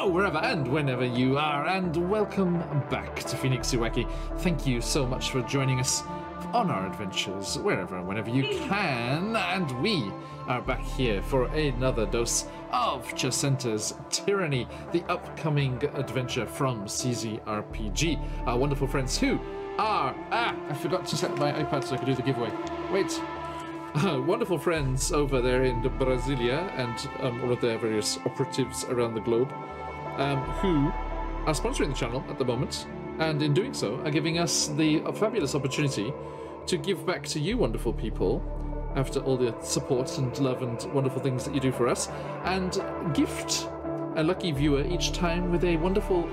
Hello, wherever and whenever you are, and welcome back to CZRPG. Thank you so much for joining us on our adventures, wherever and whenever you can. And we are back here for another dose of Chessenta's Tyranny, the upcoming adventure from CZRPG. Our wonderful friends who are... I forgot to set my iPad so I could do the giveaway. Wait. Wonderful friends over there in Brasilia and all of their various operatives around the globe who are sponsoring the channel at the moment, and in doing so are giving us the fabulous opportunity to give back to you wonderful people after all the support and love and wonderful things that you do for us, and gift a lucky viewer each time with a wonderful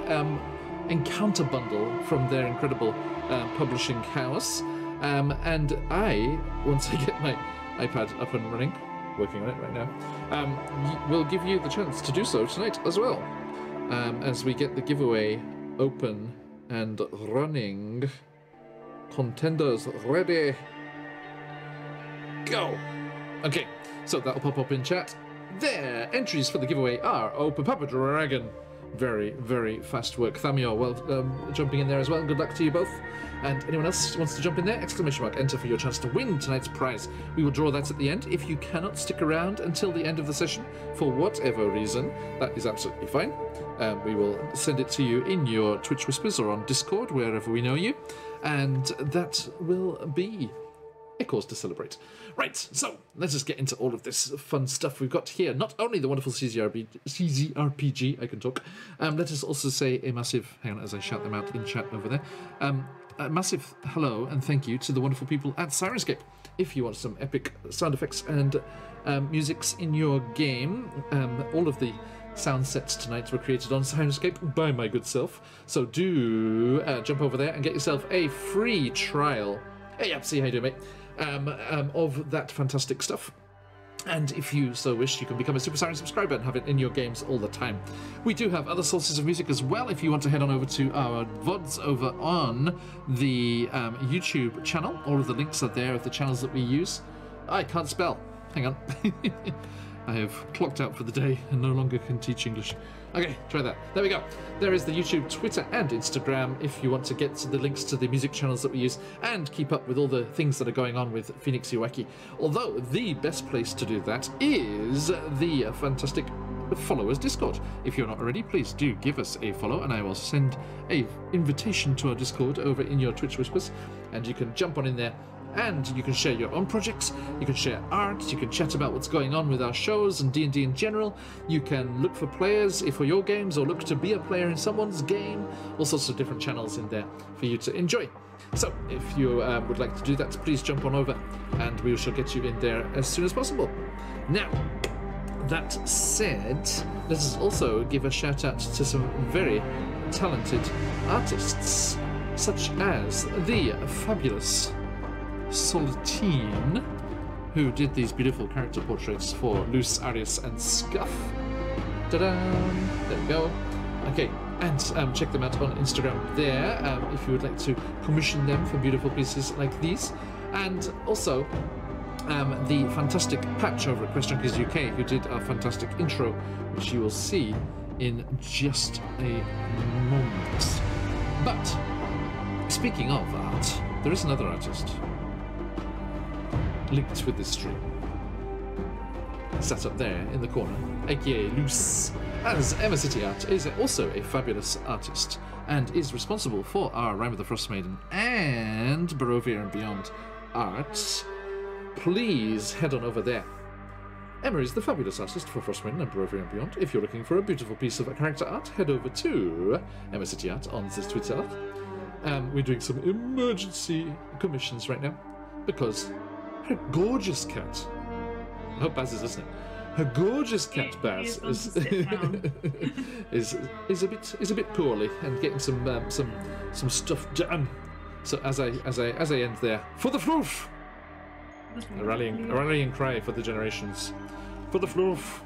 encounter bundle from their incredible publishing house. And I, once I get my iPad up and running, working on it right now, will give you the chance to do so tonight as well. As we get the giveaway open and running. Contenders ready. Go! Okay, so that'll pop up in chat. There! Entries for the giveaway are Open Papa Dragon. Very, very fast work. Thamio, well, jumping in there as well. Good luck to you both. And anyone else wants to jump in there? Exclamation mark, enter for your chance to win tonight's prize. We will draw that at the end. If you cannot stick around until the end of the session, for whatever reason, that is absolutely fine. We will send it to you in your Twitch Whispers or on Discord, wherever we know you. And that will be a cause to celebrate. Right, so let's just get into all of this fun stuff we've got here. Not only the wonderful CZRPG, I can talk. Let us also say a massive, hang on as I shout them out in chat over there, a massive hello and thank you to the wonderful people at Sirenscape. If you want some epic sound effects and musics in your game, all of the sound sets tonight were created on Sirenscape by my good self. So do jump over there and get yourself a free trial. Hey, Apsy, how you doing, mate? Of that fantastic stuff. And if you so wish, you can become a Super Siren subscriber and have it in your games all the time. We do have other sources of music as well. If you want to head on over to our VODs over on the YouTube channel, all of the links are there of the channels that we use. I can't spell. Hang on. I have clocked out for the day and no longer can teach English. Okay, try that. There we go. There is the YouTube, Twitter, and Instagram if you want to get to the links to the music channels that we use and keep up with all the things that are going on with CZRPG. Although the best place to do that is the fantastic Followers Discord. If you're not already, please do give us a follow and I will send a invitation to our Discord over in your Twitch Whispers, and you can jump on in there. And you can share your own projects, you can share art, you can chat about what's going on with our shows and D&D in general. You can look for players for your games or look to be a player in someone's game. All sorts of different channels in there for you to enjoy. So if you would like to do that, please jump on over and we shall get you in there as soon as possible. Now, that said, let us also give a shout out to some very talented artists, such as the fabulous Soletine, who did these beautiful character portraits for Luce, Arius, and Scuff. Ta-da! There we go. Okay, and check them out on Instagram there if you would like to commission them for beautiful pieces like these. And also the fantastic Patch over at QuestJunkiesUK, who did our fantastic intro, which you will see in just a moment. But speaking of art, there is another artist linked with this stream, sat up there in the corner, aka Luce, as EmmacityArt is also a fabulous artist and is responsible for our Rime of the Frost Maiden and Barovia and Beyond arts. Please head on over there. Emma is the fabulous artist for Frost Maiden and Barovia and Beyond. If you're looking for a beautiful piece of character art, head over to EmmacityArt on this Twitter. We're doing some emergency commissions right now because her gorgeous cat, I hope Baz is listening, her gorgeous cat Baz is a bit poorly and getting some stuff done. So as I end there, for the floof, a rallying cry for the generations, for the floof.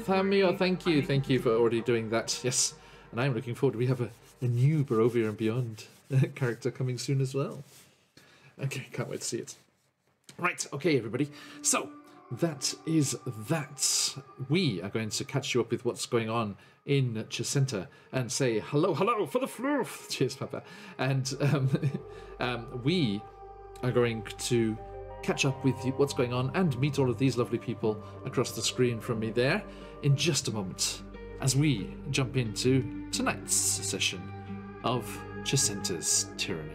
Thamio, thank you for already doing that. Yes, and I'm looking forward. We have a new Barovia and Beyond character coming soon as well. Okay, can't wait to see it. Right, okay, everybody. So, that is that. We are going to catch you up with what's going on in Chessenta and say hello for the flu. Cheers, Papa. And we are going to catch up with what's going on and meet all of these lovely people across the screen from me there in just a moment as we jump into tonight's session of Chessenta's Tyranny.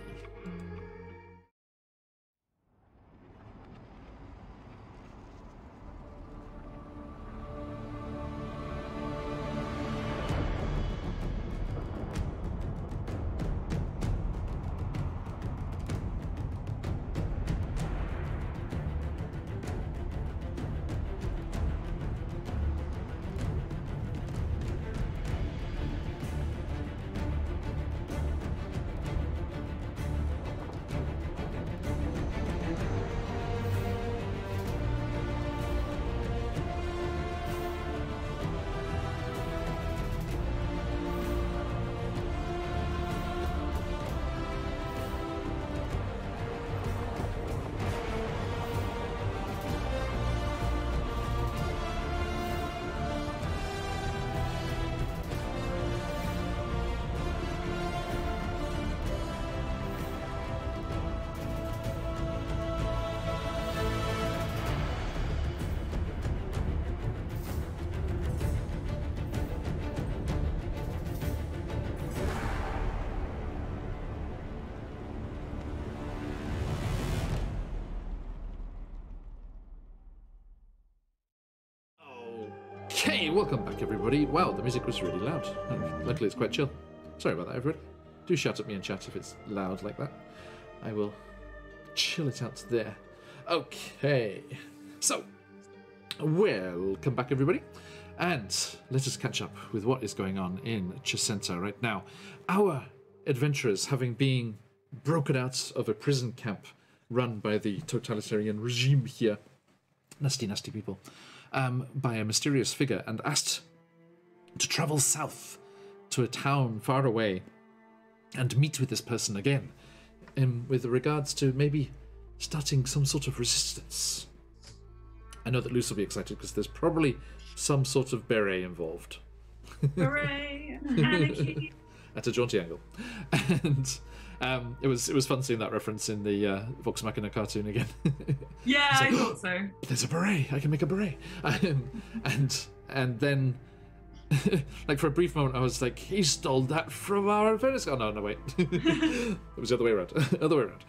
Okay, welcome back everybody. Wow, the music was really loud. Luckily it's quite chill. Sorry about that, everybody. Do shout at me in chat if it's loud like that. I will chill it out there. Okay, so welcome back everybody. And let us catch up with what is going on in Chessenta right now. Our adventurers, having been broken out of a prison camp run by the totalitarian regime here, nasty, nasty people, by a mysterious figure and asked to travel south to a town far away and meet with this person again with regards to maybe starting some sort of resistance. I know that Luce will be excited because there's probably some sort of beret involved. Hooray! Anarchy! At a jaunty angle. And it was fun seeing that reference in the Vox Machina cartoon again. Yeah, like, I thought so. There's a beret. I can make a beret. And then, like for a brief moment, I was like, he stole that from our apprentice. Oh no, wait. It was the other way around. Other way around.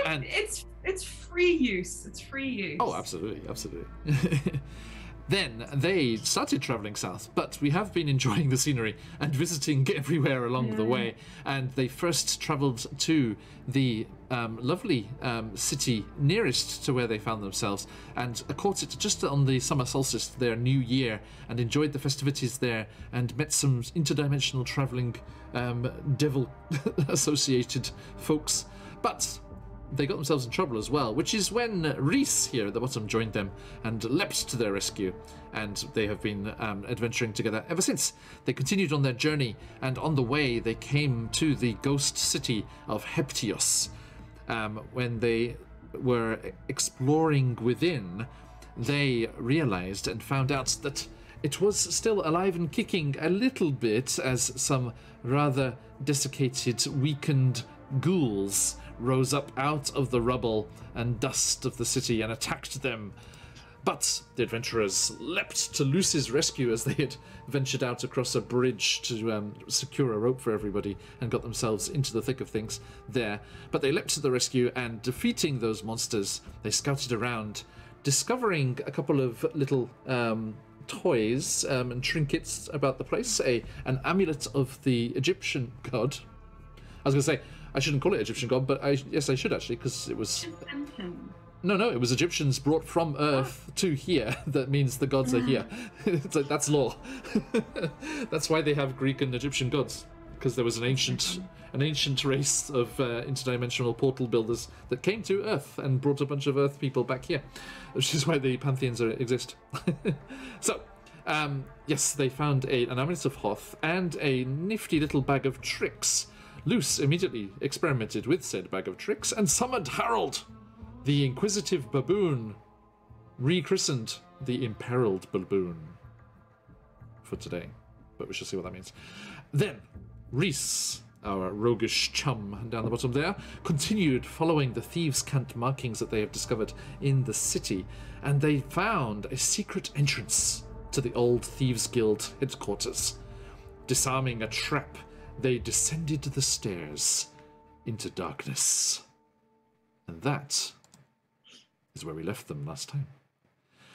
And It's free use. It's free use. oh, absolutely, absolutely. Then they started travelling south, but we have been enjoying the scenery and visiting everywhere along the way. And they first travelled to the lovely city nearest to where they found themselves and caught it just on the summer solstice, their new year, and enjoyed the festivities there and met some interdimensional travelling devil-associated folks. But they got themselves in trouble as well, which is when Reese here at the bottom joined them and leapt to their rescue, and they have been adventuring together ever since. They continued on their journey, and on the way they came to the ghost city of Heptios. When they were exploring within, they realized and found out that it was still alive and kicking a little bit, as some rather desiccated, weakened ghouls rose up out of the rubble and dust of the city and attacked them. But the adventurers leapt to Luce's rescue as they had ventured out across a bridge to secure a rope for everybody and got themselves into the thick of things there. But they leapt to the rescue, and defeating those monsters, they scouted around, discovering a couple of little toys and trinkets about the place. An amulet of the Egyptian god. I was going to say, I shouldn't call it Egyptian god, but yes, I should actually, because it was... No, it was Egyptians brought from Earth to here. That means the gods are here. It's like, that's law. That's why they have Greek and Egyptian gods, because there was an ancient race of interdimensional portal builders that came to Earth and brought a bunch of Earth people back here, which is why the pantheons exist. So, yes, they found an amulet of Hoth and a nifty little bag of tricks. Luce immediately experimented with said bag of tricks and summoned Harold, the inquisitive baboon, rechristened the Imperiled Baboon for today, but we shall see what that means. Then, Reese, our roguish chum down the bottom there, continued following the thieves' cant markings that they have discovered in the city, and they found a secret entrance to the old Thieves' Guild headquarters. Disarming a trap, they descended the stairs into darkness. And that is where we left them last time.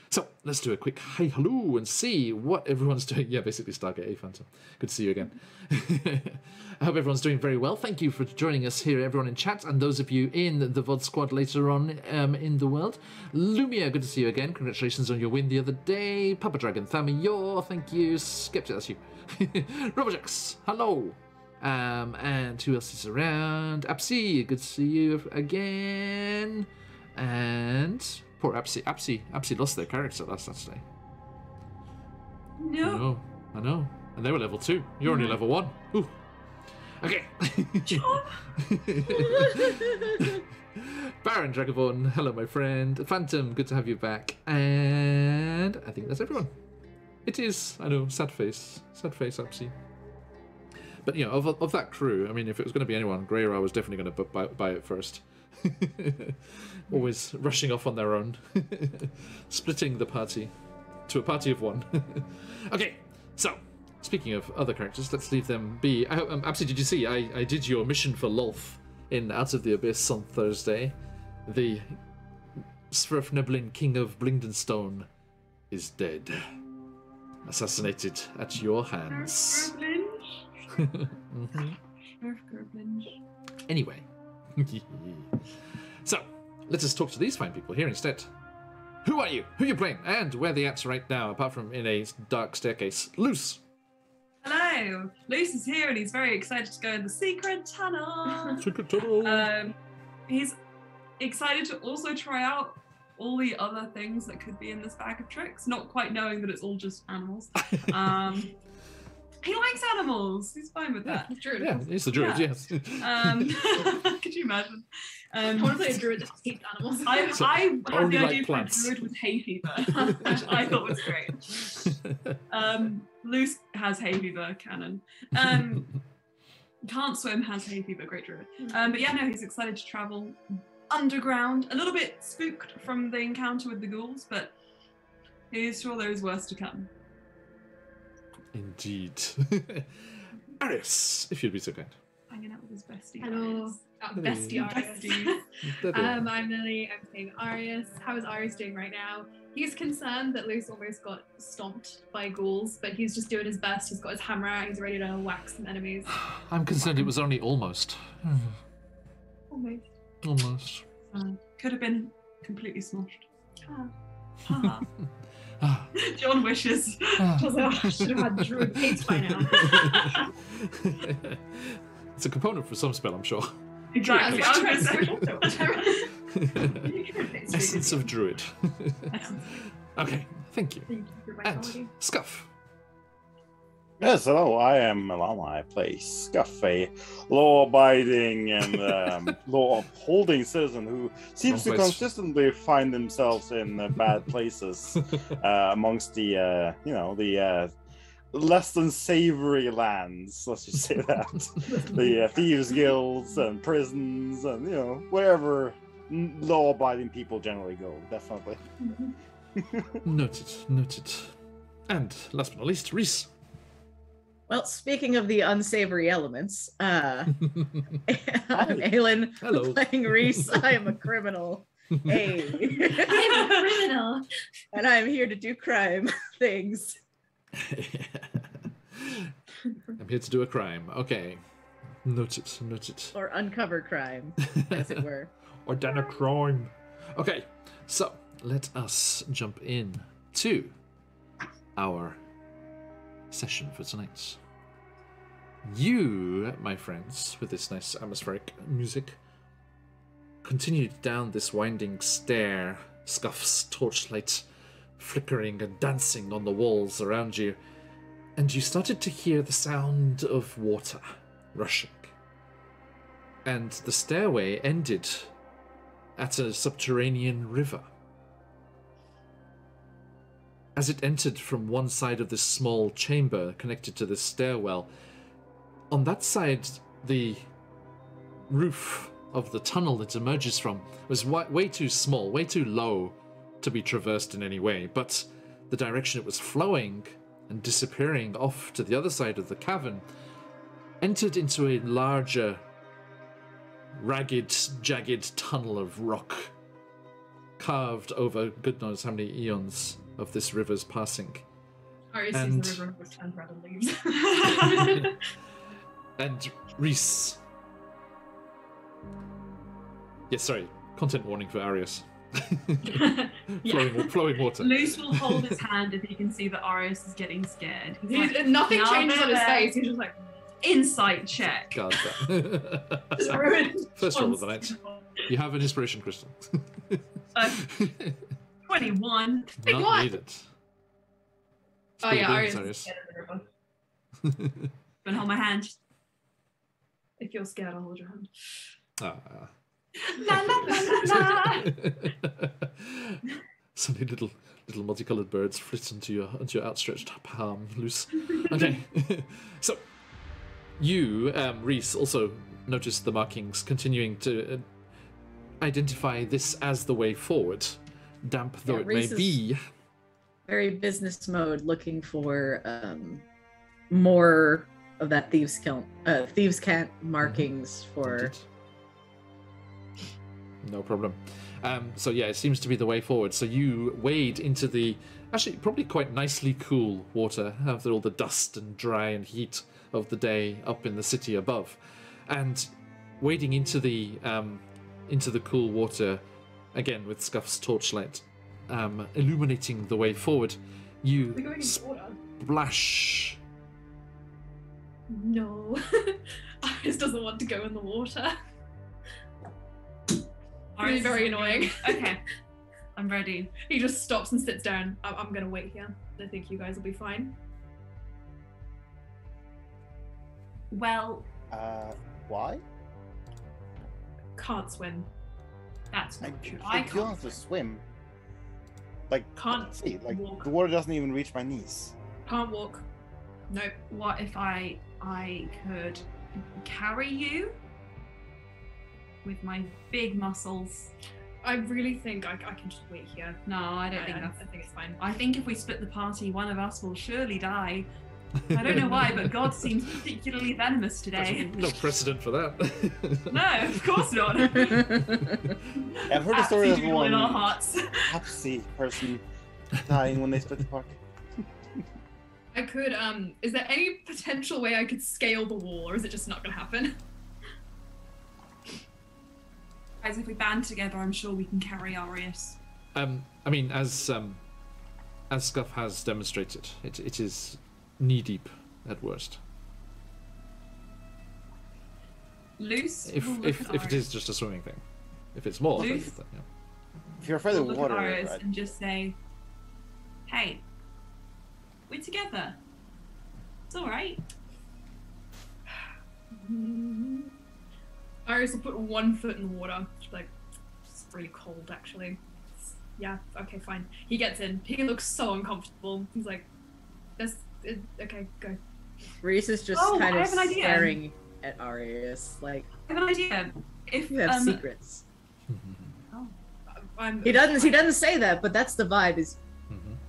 So, let's do a quick hi hello and see what everyone's doing. Yeah, basically Stargate A Phantom. Good to see you again. I hope everyone's doing very well. Thank you for joining us here, everyone in chat, and those of you in the VOD squad later on in the world. Lumia, good to see you again. Congratulations on your win the other day. Papa Dragon, Thamior, thank you. Skeptic, that's you. Robojax, hello. And who else is around? Apsy, good to see you again. And poor Apsy. Apsy lost their character last Saturday. No. I know. And they were level 2. You're only level 1. Ooh. Okay. Baron Dragavorn, hello my friend. Phantom, good to have you back. And I think that's everyone. It is, I know, sad face Apsy. But, you know, of that crew, I mean, if it was going to be anyone, Greyra was definitely going to buy it first. Always rushing off on their own. Splitting the party to a party of one. Okay, so, speaking of other characters, let's leave them be. Apsy, did you see? I did your mission for Lolth in Out of the Abyss on Thursday. The Sverfneblin, King of Blingdenstone, is dead. Assassinated at your hands. Anyway. So, let us talk to these fine people here instead. Who are you? Who are you playing? And where the at's right now, apart from in a dark staircase. Luce. Hello. Luce is here and he's very excited to go in the secret tunnel. Secret tunnel. He's excited to also try out all the other things that could be in this bag of tricks, not quite knowing that it's all just animals. He likes animals. He's fine with that. Druid. Yeah, he's the druid, yes. Could you imagine? I want to play a druid that hates animals. I had only the like idea plants. for a druid with hay fever, which I thought was great. Luce has hay fever, canon. Can't swim, has hay fever, great druid. But yeah, no, he's excited to travel underground. A little bit spooked from the encounter with the ghouls, but he's sure there is worse to come. Indeed. Aris, if you'd be so kind. Hanging out with his bestie. Hello. Bestie Arius. I'm Lily. I'm playing Arius. How is Arius doing right now? He's concerned that Luce almost got stomped by ghouls, but he's just doing his best. He's got his hammer out. He's ready to whack some enemies. I'm concerned it was only almost. Almost. Almost. Could have been completely smoshed. Ah. John wishes. I should have had druid paste by now. It's a component for some spell, I'm sure. Exactly. Yeah, I was gonna say. Essence of druid. Okay, thank you. Thank you for my And quality. Scuff. Yes, hello, I am Llama. I play Scuff, a law-abiding and law-upholding citizen who seems to Wrong place. consistently find themselves in bad places amongst the, the less than savory lands, let's just say that. The thieves' guilds and prisons and, wherever law-abiding people generally go, definitely. Noted. And last but not least, Reese. Well, speaking of the unsavory elements, I'm Aelin, Hello. playing Reese. I am a criminal. Hey. I'm a criminal. And I'm here to do crime things. I'm here to do a crime. Okay. Noted. Or uncover crime, as it were. Or done a crime. Okay, so let us jump in to our session for tonight. You, my friends, with this nice atmospheric music, continued down this winding stair, Scuff's torchlight flickering and dancing on the walls around you, and you started to hear the sound of water rushing. And the stairway ended at a subterranean river. as it entered from one side of this small chamber connected to this stairwell, on that side, the roof of the tunnel it emerges from was way too small, way too low to be traversed in any way, but the direction it was flowing and disappearing off to the other side of the cavern entered into a larger, ragged, jagged tunnel of rock carved over good knows how many eons of this river's passing. Arius And- sees the river with 10 red and leaves. And Reese... Yes, sorry. Content warning for Arius. Yeah. Flowing water. Luce will hold his hand if he can see that Arius is getting scared. He's like, Nothing "Now changes on his there." face. He's just like, Insight check. God damn. just ruined. First roll of the night. You have an inspiration crystal. 21. Not what? needed. Oh yeah, Spill Arius beans, is scared of the river. Gonna hold my hand. If you're scared, I'll hold your hand. Ah. La la la la la. So many little multicolored birds flit into your outstretched palm, loose. Okay. So you, Reese, also noticed the markings continuing to identify this as the way forward, damp though it Reese may is be. Very business mode, looking for more of that thieves' cant markings for. Indeed. No problem. So yeah, it seems to be the way forward. So you wade into the actually probably quite nicely cool water after all the dust and dry and heat of the day up in the city above, and wading into the cool water again with Scuff's torchlight illuminating the way forward. You We're going in water. splash. No. Arius doesn't want to go in the water. Really Arius very is annoying. Okay. I'm ready. He just stops and sits down. I'm gonna wait here. I think you guys will be fine. Well, Why? Can't swim. that's I, not true. I I don't can't. have to swim. Like, Can't see, like walk. the water doesn't even reach my knees. Can't walk. Nope. What if I could carry you with my big muscles? I really think I can just wait here. No, I don't think that's. I think it's fine. I think if we split the party, one of us will surely die. I don't know why, but God seems particularly venomous today. No precedent for that. No, of course not. I've heard the story of Absolutely in our one hearts. Pepsi person dying when they split the party. I could. Is there any potential way I could scale the wall, or is it just not gonna happen? Guys, if we band together, I'm sure we can carry Arius. I mean, as Scuff has demonstrated, it is knee-deep at worst. Loose. If will look if at if it Arius. is just a swimming thing, if it's more, then, Loose. yeah. If you're afraid We'll of look water, at Arius right? and just say, "Hey, we're together. It's all right." Arius will put 1 foot in the water. Like, it's really cold, actually. Yeah. Okay. Fine. He gets in. He looks so uncomfortable. He's like, okay, go. Reese is just Oh, kind I of have an idea. staring at Arius like, I have an idea. If you have secrets. He doesn't say that, but that's the vibe. Is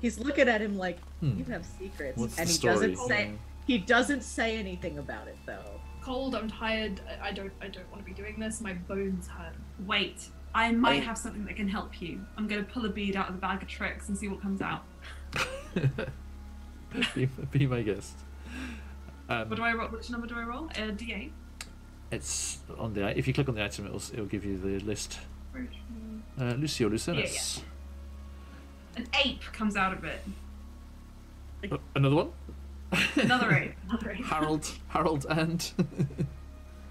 he's looking at him like, you have secrets, What's and the he story? doesn't say. He doesn't say anything about it though. Cold. I'm tired. I don't want to be doing this. My bones hurt. Wait, I might have something that can help you. I'm going to pull a bead out of the bag of tricks and see what comes out. Be my guest. What do I roll? Which number do I roll? D8. It's on the. If you click on the item, it'll give you the list. Lucio Lucinus. An ape comes out of it. Another one. Another ape. Another ape. Harold, and.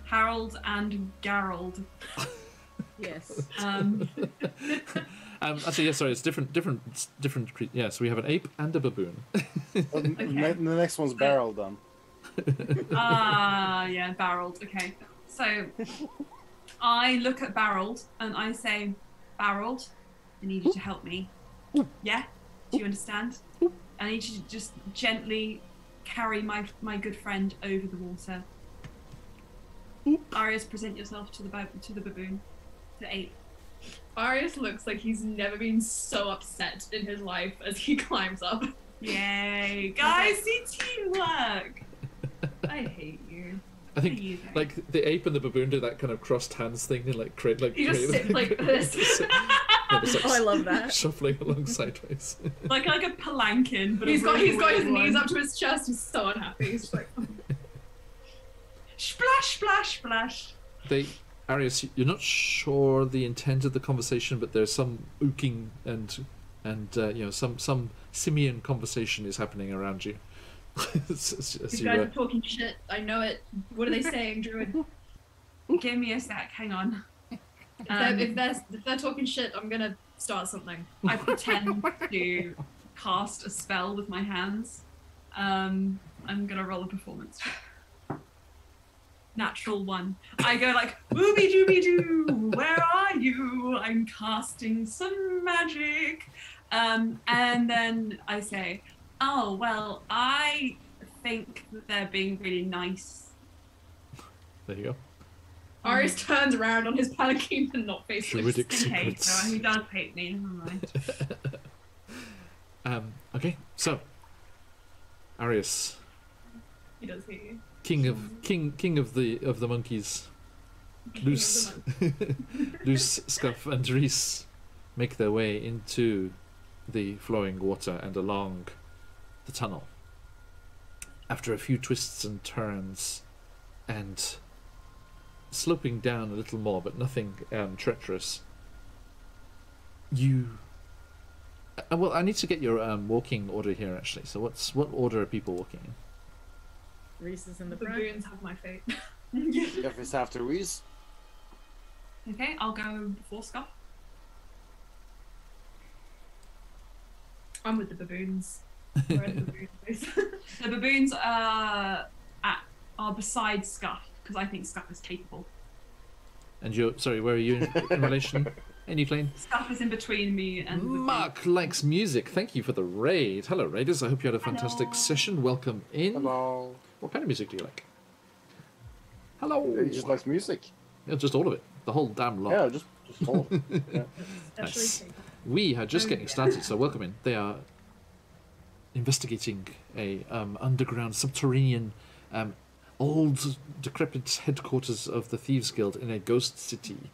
Harold and Gerald. Yes. Actually, yeah. Sorry, it's different. Yeah, so we have an ape and a baboon. Well, the next one's barrel done. Ah, yeah, barreled. Okay. So I look at Barreled and I say, Barreled, I need you to help me. Yeah? Do you understand? I need you to just gently carry my good friend over the water. Arius, present yourself to the baboon, the ape. Arius looks like he's never been so upset in his life as he climbs up. Yay, guys! See teamwork. I hate you. I think like the ape and the baboon do that kind of crossed hands thing and like create like. You just sit like this. Like, I love that. Shuffling along sideways. like a palanquin, but he's got his one. knees up to his chest. He's so unhappy. He's just like. Splash, splash, splash. Arius, you're not sure the intent of the conversation, but there's some ooking and you know some simian conversation is happening around you. These guys are talking shit. I know it. What are they saying, Druid? Give me a sec. Hang on. If they're talking shit, I'm gonna start something. I pretend to cast a spell with my hands. I'm gonna roll a performance check. Natural 1. I go like, ooby dooby doo, where are you? I'm casting some magic. And then I say, oh, well, I think that they're being really nice. There you go. Arius turns around on his palanquin and not facing Druidic Just in case, secrets. so he does hate me. Never mind. Okay, so Arius, He does hate you. king of the monkeys, Loose, Loose, Scuff, and Reese make their way into the flowing water and along the tunnel. After a few twists and turns, and sloping down a little more, but nothing treacherous, you. Well, I need to get your walking order here, actually. So, what order are people walking in? Reese is in the The front. baboons have my fate. If it's after Reese. Okay, I'll go before Scuff. I'm with the baboons. Where are the baboons? The baboons are beside Scuff, because I think Scuff is capable. And you're sorry, where are you in relation? Any plane? Scuff is in between me and the baboon. Mark likes music. Thank you for the raid. Hello, raiders. I hope you had a fantastic Hello. session. Welcome in. Hello. What kind of music do you like? Hello. He just likes music. Yeah, just all of it. The whole damn lot. Yeah, just all. Yeah. Nice. We are just getting started, so welcome in. They are investigating a underground, subterranean, old, decrepit headquarters of the Thieves Guild in a ghost city,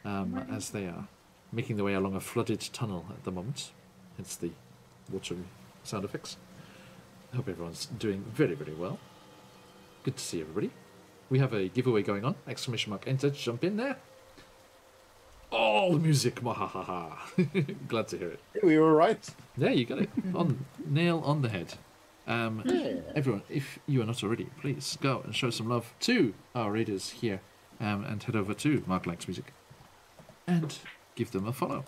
as they are making their way along a flooded tunnel at the moment. Hence the water sound effects. I hope everyone's doing very, very well. Good to see everybody. We have a giveaway going on. Exclamation mark enter. Jump in there. All the music. Mwahaha. Glad to hear it. We were right. Yeah, you got it. Nail on the head. Everyone, if you are not already, please go and show some love to our raiders here, and head over to Mark Likes Music and give them a follow.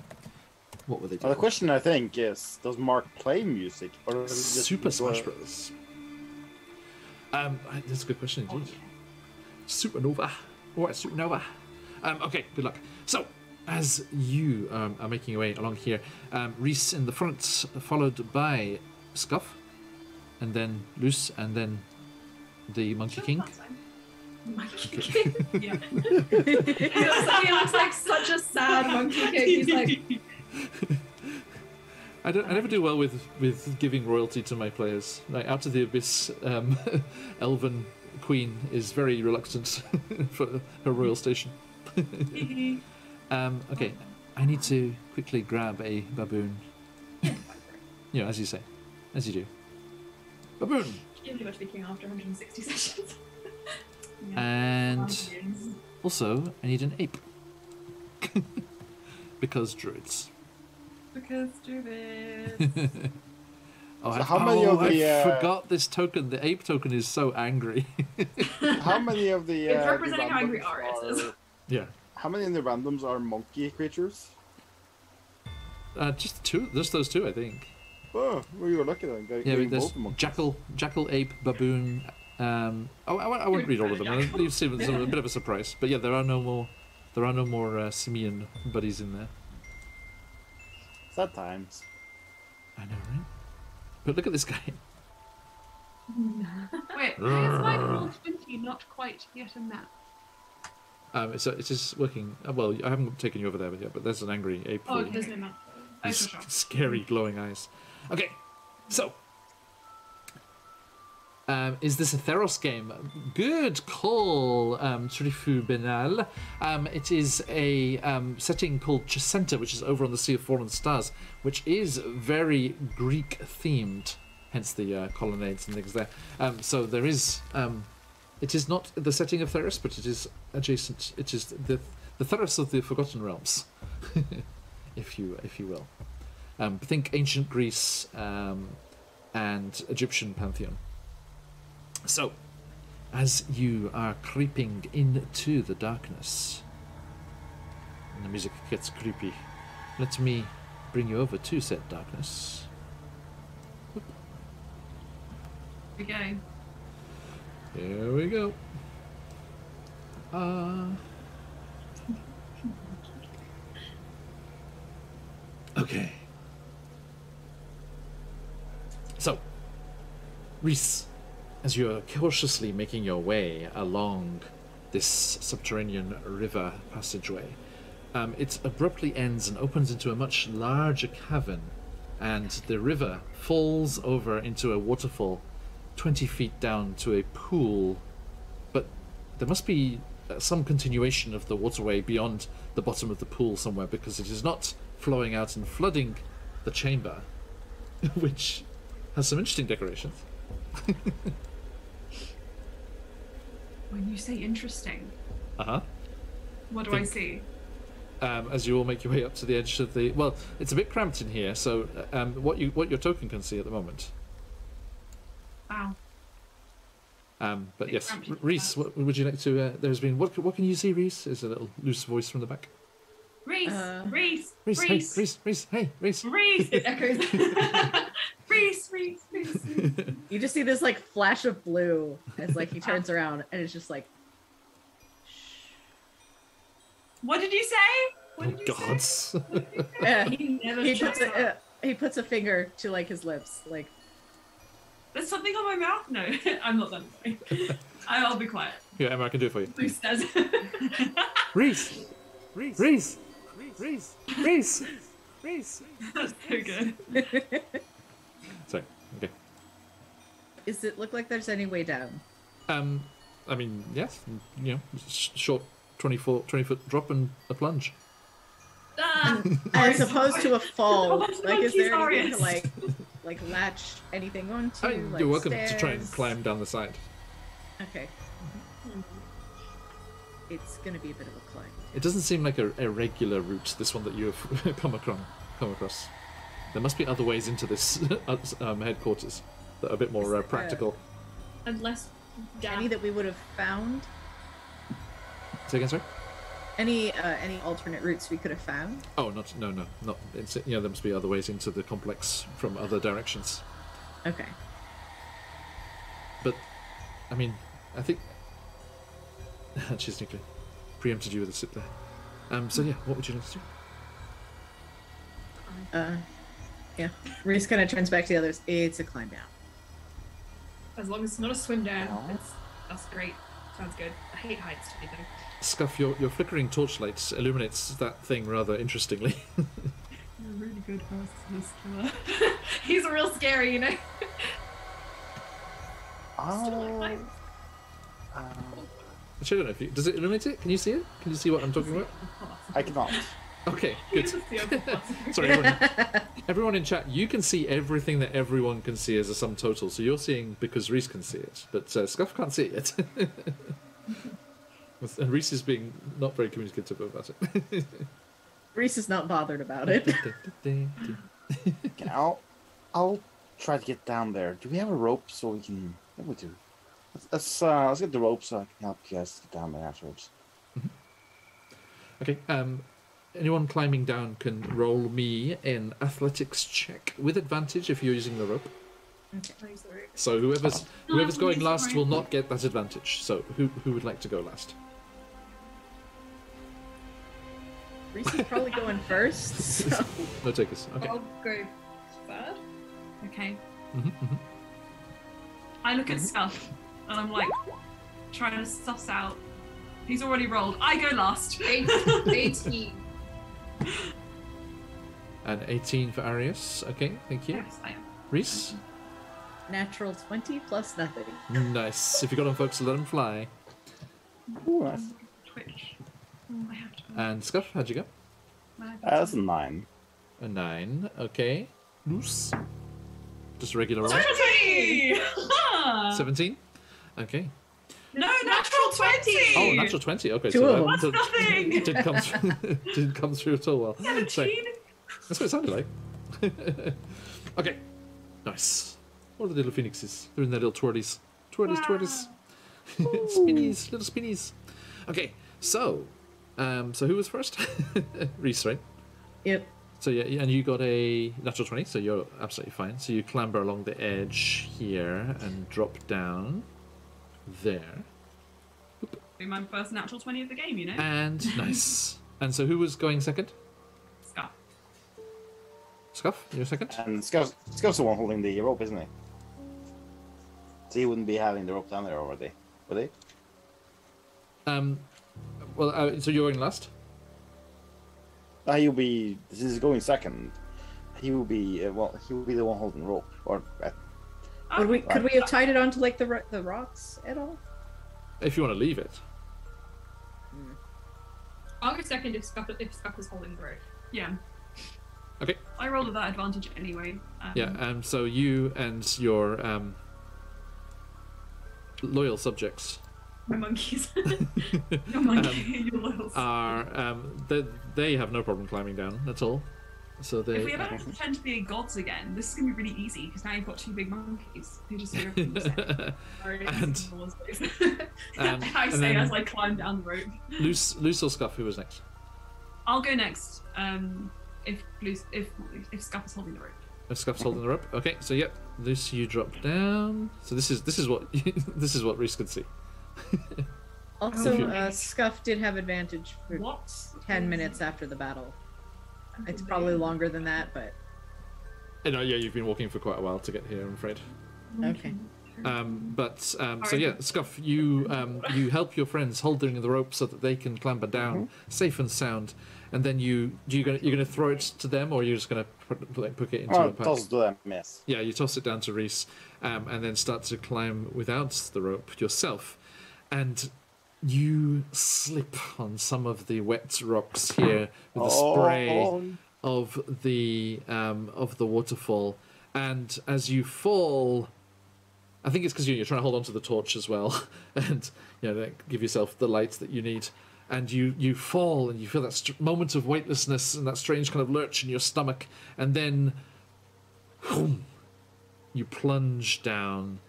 What were they doing? Well, the question I think is, does Mark play music or does he just Super enjoy Smash it? Bros. That's a good question indeed. Supernova. Or Supernova. Okay, good luck. So, as you are making your way along here, Reese in the front, followed by Scuff, and then Loose, and then the Monkey King. Monkey King? Yeah. He looks like such a sad Monkey King. He's like... I never do well with giving royalty to my players. Like, Out of the Abyss, Elven Queen is very reluctant for her royal station. Okay, I need to quickly grab a baboon. You know, as you say, as you do. Baboon. You pretty much be king after 160 sessions. And also, I need an ape. Because druids. Because Druids. Oh, So how many of the, I forgot this token. The ape token is so angry. How many of the It's representing how angry randoms Arius is. Yeah. How many of the randoms are monkey creatures? Just two. Just those two, I think. Oh, well, you were lucky then. Yeah, Getting but there's both the monkeys. jackal, ape, baboon. I won't read all of them. I'll leave some a bit of a surprise. But yeah, there are no more simian buddies in there. Sad times. I know, right? But look at this guy. Wait, why is my roll 20 not quite yet a map? So it is working. Well, I haven't taken you over there yet, but there's an angry ape. Oh, there's no map. Oh, With sure. scary glowing eyes. Okay, so is this a Theros game? Good call, Trifu Benal. It is a setting called Chessenta, which is over on the Sea of Fallen Stars, which is very Greek themed, hence the colonnades and things there. So there is, it is not the setting of Theros, but it is adjacent. It is the Theros of the Forgotten Realms, if you will. Think ancient Greece and Egyptian pantheon. So, as you are creeping into the darkness, and the music gets creepy, let me bring you over to said darkness. Okay. Here we go. Okay. So, Reese, as you're cautiously making your way along this subterranean river passageway, it abruptly ends and opens into a much larger cavern, and the river falls over into a waterfall 20 feet down to a pool, but there must be some continuation of the waterway beyond the bottom of the pool somewhere, because it is not flowing out and flooding the chamber, which has some interesting decorations. When you say interesting, Uh-huh. what do I see? As you all make your way up to the edge of the... Well, it's a bit cramped in here, so what your token can see at the moment. Wow. But Bit yes, cramped. Reese, what would you like to... there's been... What can you see, Reese? Is a little loose voice from the back. Reese, Reese, Reese, hey, Reese, hey, Reese. Reese. It echoes. Reese. You just see this like flash of blue as like he turns around and it's just like, What did you say? What did you Gods. say? yeah. He never He puts a finger to like his lips, like There's something on my mouth? No, I'm not done. I'll be quiet. Yeah, Emma, I can do it for you. Bruce says. Reese! Reese! That's so good. Sorry, okay. Does it look like there's any way down? I mean, yes, you know, short 20-foot drop and a plunge. Ah, As opposed to a fall. How much Like, is there monkeys anything to are like latch anything onto? Like You're welcome to try and stairs? climb down the side. Okay. It's gonna be a bit of a climb. It doesn't seem like a regular route, this one that you have come across. There must be other ways into this headquarters that are a bit more practical. Unless Any that we would have found? Say again, sorry? Any alternate routes we could have found? Oh, not. It's, there must be other ways into the complex from other directions. Okay. But, I mean, I think... She's nuclear. Preempted you with a sit there. So yeah, what would you like to do? Yeah. Reese kind of turns back to the others. It's a climb down. as long as it's not a swim down, that's great. Sounds good. I hate heights to be though. Scuff, your flickering torchlight illuminates that thing rather interestingly. You're a really good host, killer. He's real scary, you know. Actually, I don't know if you... Does it illuminate it? Can you see it? Can you see what I'm talking about? I cannot. Okay, good. Sorry, everyone in chat, you can see everything that everyone can see as a sum total. So you're seeing because Reese can see it, but Scuff can't see it. And Reese is being not very communicative about it. Reese is not bothered about it. Okay, I'll try to get down there. Do we have a rope so we can? Yeah, we do. Let's get the rope so I can help you guys get down there afterwards. Okay. Anyone climbing down can roll me an athletics check with advantage if you're using the rope. Okay. So whoever's going last will not get that advantage. So who would like to go last? Reese is probably going first. So. No takers. Okay. I'll go third. Okay. Mm-hmm. I look at Scuff and I'm like trying to suss out. He's already rolled. I go last. 18. And 18 for Arius. Okay, thank you. Yes, I am. Reese? Natural 20 plus nothing. Nice. If you got on folks, let them fly. Ooh, nice. Twitch. I have to. And Scuff, how'd you go? That's a 9. A 9. Okay. Loose. Just a regular roll. 20! 17. Okay. No, natural 20! Oh, natural 20. Okay, Two so of them. that That's nothing! didn't come through, didn't come through at all well. 17? So, that's what it sounded like. Okay. Nice. What are the little phoenixes? They're in their little twirlies. Twirlies, Wow. twirlies. Spinnies, little spinnies. Okay, so who was first? Reese, right? Yep. So yeah, and you got a natural 20, so you're absolutely fine. So you clamber along the edge here and drop down there. Be my first natural 20 of the game, you know? And nice. And so who was going second? Scuff. Scuff, you're second? And Scout's the one holding the rope, isn't he? So he wouldn't be having the rope down there already, would he? Well, so you're going last? He'll be. This is going second. He will be. He will be the one holding the rope. Or Could we have tied it onto like the rocks at all? If you want to leave it. I'll go second if Scuff is holding the rope. Yeah. Okay. I rolled at that advantage anyway. Yeah, so you and your loyal subjects My monkeys. Your monkey, your little are they have no problem climbing down at all. So they If we ever have to pretend to be gods again, this is going to be really easy because now you've got two big monkeys who just do everything. I say then- as I climb down the rope. Loose or Scuff, who was next? I'll go next. If Scuff is holding the rope. If Scuff's holding the rope. Okay, so yep, Loose, you drop down. So this is what this is what Reese could see. Also, Scuff did have advantage for What? 10 minutes after the battle. It's probably longer than that, but Yeah, you've been walking for quite a while to get here, I'm afraid. okay. So yeah, Scuff, you help your friends holding the rope so that they can clamber down safe and sound, and then you're gonna throw it to them, or you're just gonna put it into a pack? Toss to them, yes. Yeah, you toss it down to Reese, and then start to climb without the rope yourself, and you slip on some of the wet rocks here with the spray of the waterfall, and as you fall, I think it's because you're trying to hold on to the torch as well, and give yourself the light that you need. And you fall, and you feel that moment of weightlessness and that strange kind of lurch in your stomach, and then you plunge down,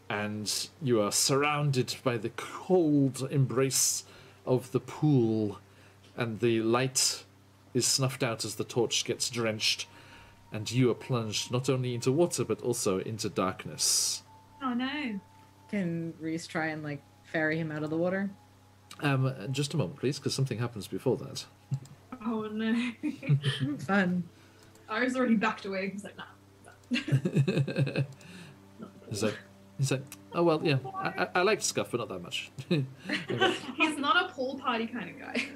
and you are surrounded by the cold embrace of the pool, and the light is snuffed out as the torch gets drenched, and you are plunged not only into water but also into darkness. Oh no. Can Reese try and like ferry him out of the water? Just a moment, please, because something happens before that. Oh no. Fun. Iris already backed away. He's like, nah. He's like, oh well, yeah, I like Scuff, but not that much. He's not a pool party kind of guy.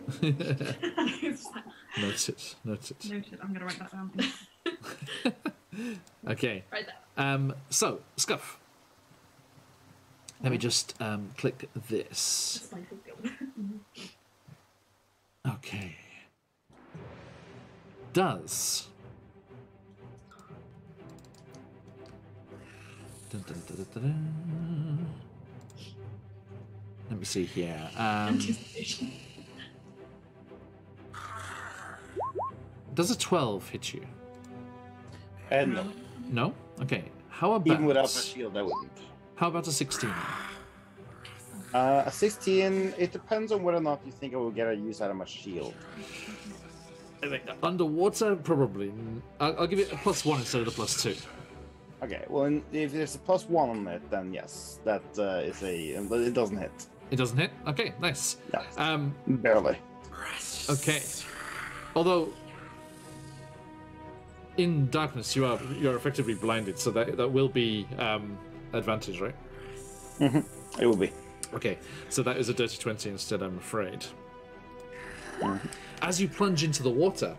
Noted. Noted. I'm gonna write that down. Okay. Right there. So Scuff. Let me just click this. Okay. Does. Dun, dun, dun, dun, dun, dun. Let me see here. Does a 12 hit you? No. No? Okay. How about Even without my shield, I wouldn't. How about a 16? A 16, it depends on whether or not you think I will get a use out of my shield. Underwater, probably. I'll give it a +1 instead of the +2. Okay, well, if there's a +1 on it, then yes, that is it doesn't hit. It doesn't hit? Okay, nice. No, barely. Okay. Although, in darkness, you're effectively blinded, so that will be advantage, right? Mm-hmm. It will be. Okay, so that is a dirty 20 instead, I'm afraid. Mm-hmm. As you plunge into the water,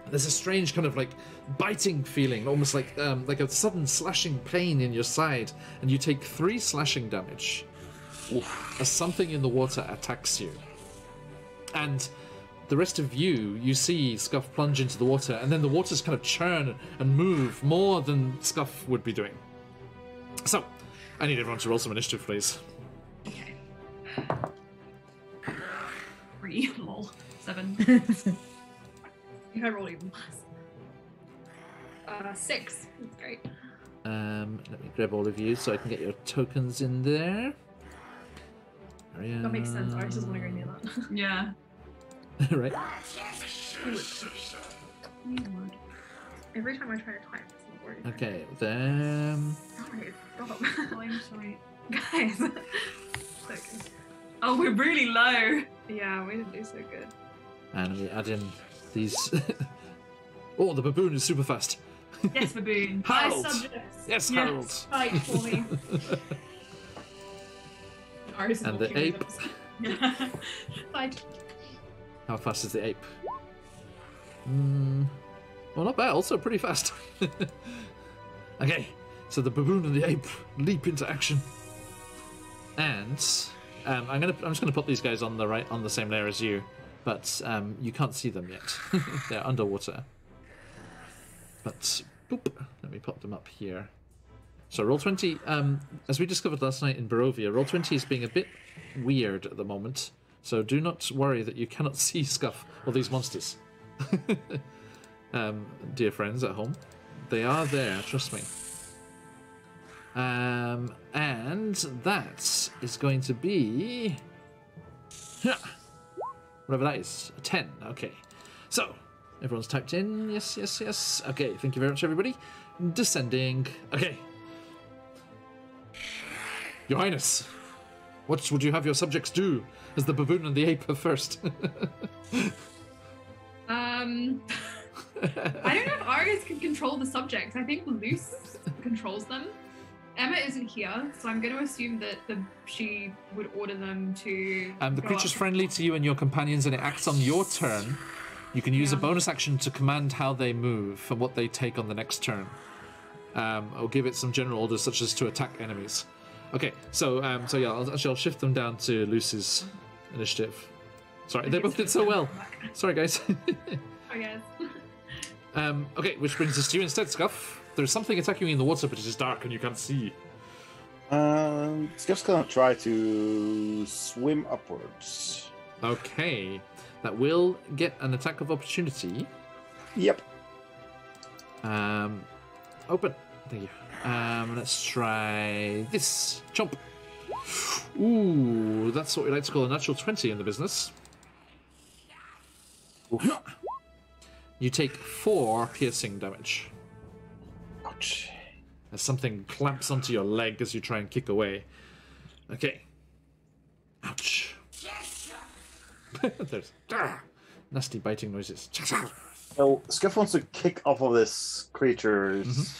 there's a strange kind of like biting feeling, almost like a sudden slashing pain in your side, and you take 3 slashing damage as something in the water attacks you. And the rest of you see Scuff plunge into the water, and then the waters kind of churn and move more than Scuff would be doing. So, I need everyone to roll some initiative, please. Okay. 3, lol. 7. I rolled even less. 6. That's great. Let me grab all of you so I can get your tokens in there. That makes sense. I just want to go near that. Yeah. Right. Every time I try to type, it's not working. Okay, then... Sorry, stop. Oh, I'm sorry. Guys. Okay. Oh, we're really low. Yeah, we didn't do so good. And we add in these... Oh, the baboon is super fast. Yes, baboon. Harold! subjects. Yes, Harold! Fight for me. And the ape. Fight. How fast is the ape? Well, not bad. Also pretty fast. Okay, so the baboon and the ape leap into action, and I'm just gonna put these guys on the same layer as you, but you can't see them yet. They're underwater. But boop, let me pop them up here. So Roll20, as we discovered last night in Barovia, Roll20 is being a bit weird at the moment. So do not worry that you cannot see Scuff or these monsters. Dear friends at home, they are there, trust me. And that is going to be... whatever that is, a 10, okay. So, everyone's typed in, yes, yes, yes. Okay, thank you very much, everybody. Descending, okay. Your Highness, what would you have your subjects do, as the baboon and the ape are first? I don't know if Arius can control the subjects. I think Luce controls them. Emma isn't here, so I'm going to assume that she would order them to... the creature's friendly to you and your companions, and it acts on your turn. You can use a bonus action to command how they move and what they take on the next turn. Or give it some general orders, such as to attack enemies. Okay, so yeah, I'll shift them down to Luce's initiative. Sorry, they both did so well. Sorry, guys. I guess. Okay, which brings us to you instead, Scuff. There's something attacking you in the water, but it is dark and you can't see. Scuff's gonna try to swim upwards. Okay, that will get an attack of opportunity. Yep. Open. Thank you. Let's try this. Chomp. Ooh, that's what we like to call a natural 20 in the business. Oof. You take 4 piercing damage. Ouch. As something clamps onto your leg as you try and kick away. Okay. Ouch. There's nasty biting noises. So Scuff wants to kick off of this creature's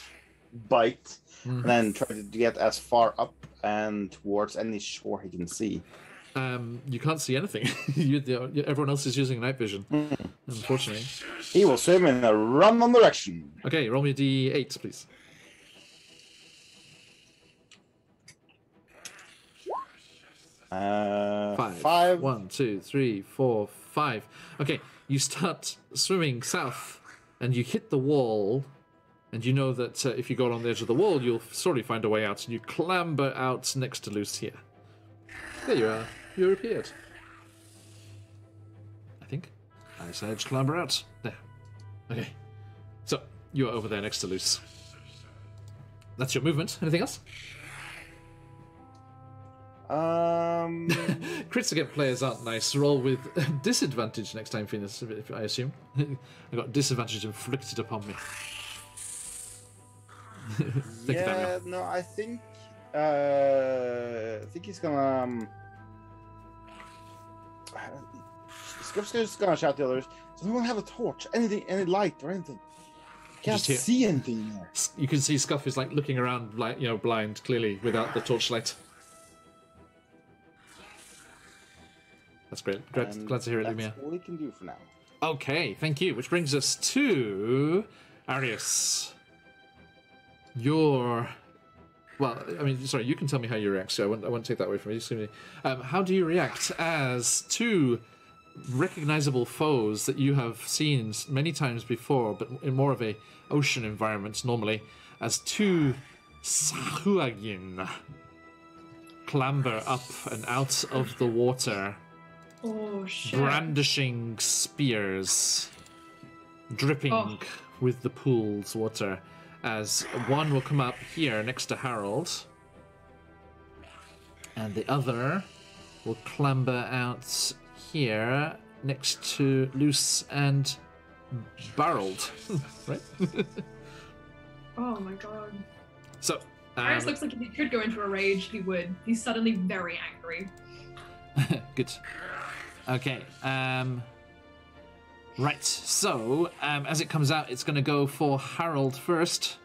bite, and then try to get as far up and towards any shore he can see. You can't see anything. Everyone else is using night vision, unfortunately. He will swim in a random direction. Okay, roll me a d8, please. Five. 1, 2, 3, 4, 5. Okay, you start swimming south, and you hit the wall, and you know that if you go along the edge of the wall, you'll surely find a way out, and you clamber out next to Luce here. There you are. You appeared. I think. I said clamber out. There. Okay. So, you are over there next to Luce. That's your movement. Anything else? Crits against players aren't nice. Roll with disadvantage next time, Phoenix, I assume. I got disadvantage inflicted upon me. No, I think he's gonna. Scuff's just gonna shout to the others. Does anyone have a torch? Anything, any light or anything? Can't see anything there. You can see Scuff is like looking around, like blind, clearly without the torchlight. That's great. Glad to hear it, Lumia. That's all we can do for now. Okay, thank you. Which brings us to Arius. Well, I mean, sorry, you can tell me how you react, so I won't take that away from you. How do you react as two recognizable foes that you have seen many times before, but in more of a ocean environment normally, as two Sahuagin clamber up and out of the water, brandishing spears, dripping with the pool's water, as one will come up here next to Harold, and the other will clamber out here next to Luce and Barreled. Right? Oh my god. So, Arius looks like if he could go into a rage, he would. He's suddenly very angry. Good. Okay. Right. So, as it comes out, it's going to go for Harold first.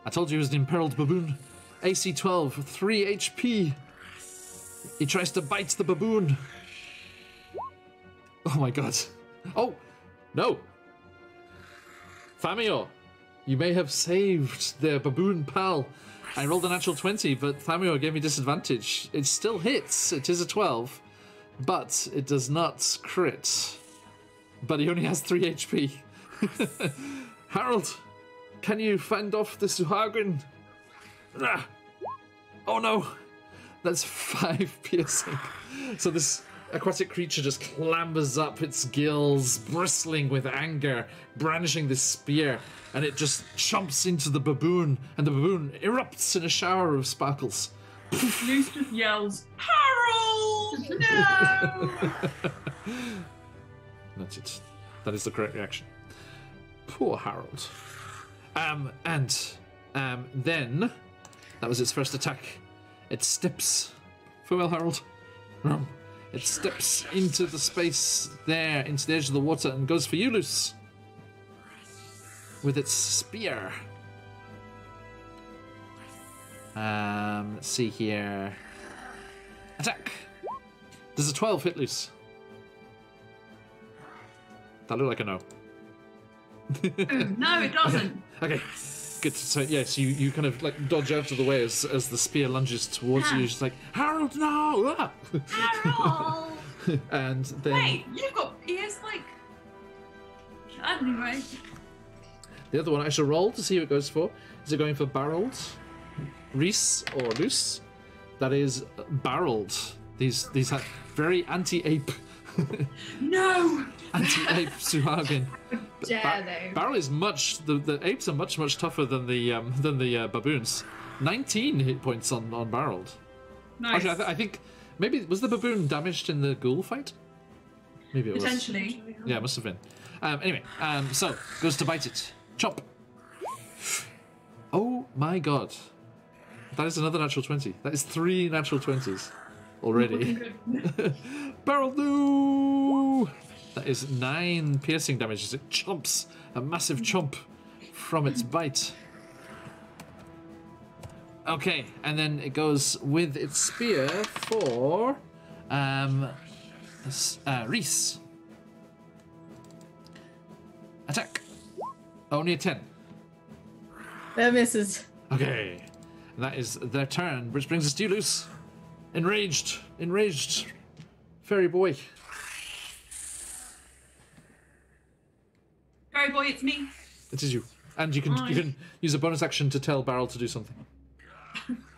I told you he was an imperiled baboon. AC 12, 3 HP. He tries to bite the baboon. Oh my god. Oh, no. Famio, you may have saved the baboon pal. I rolled a natural 20, but Famio gave me disadvantage. It still hits. It is a 12, but it does not crit. But he only has 3 HP. Harold, can you fend off the Suhagin? Oh no. That's 5 piercing. So this aquatic creature just clambers up, its gills bristling with anger, brandishing this spear, and it just chomps into the baboon, and the baboon erupts in a shower of sparkles. Luce just yells, Harold, no! That's it. That is the correct reaction. Poor Harold. Then that was its first attack. It steps. Farewell, Harold. It steps into the space there, into the edge of the water, and goes for you, Luce. With its spear. Let's see here. Attack. Does a 12 hit, Luce? That looked like a no. No, it doesn't. Okay, good. So yes, you kind of like dodge out of the way as the spear lunges towards you. She's like, Harold, no! Ah! Harold! And then Wait, you've got ears like. Anyway. the other one I shall roll to see who it goes for. Is it going for Barreled, Reese, or Luce? That is Barreled. These have very anti-ape. No! Anti-ape Suhagin. Dare they? Barrel is much. The apes are much tougher than the baboons. 19 hit points on Barreled. Nice. Actually, I think maybe was the baboon damaged in the ghoul fight? Maybe it was. Potentially. Yeah, it must have been. Anyway, so goes to bite it. Chop. Oh my god, that is another natural 20. That is 3 natural 20s already. Barrel, no! That is 9 piercing damage as it chomps a massive chomp from its bite. Okay, and then it goes with its spear for Reese. Attack. Only a 10. That misses. Okay, and that is their turn, which brings us to you, Luce. Enraged, fairy boy. Fairy boy, it's me. It is you, and you can use a bonus action to tell Barrel to do something.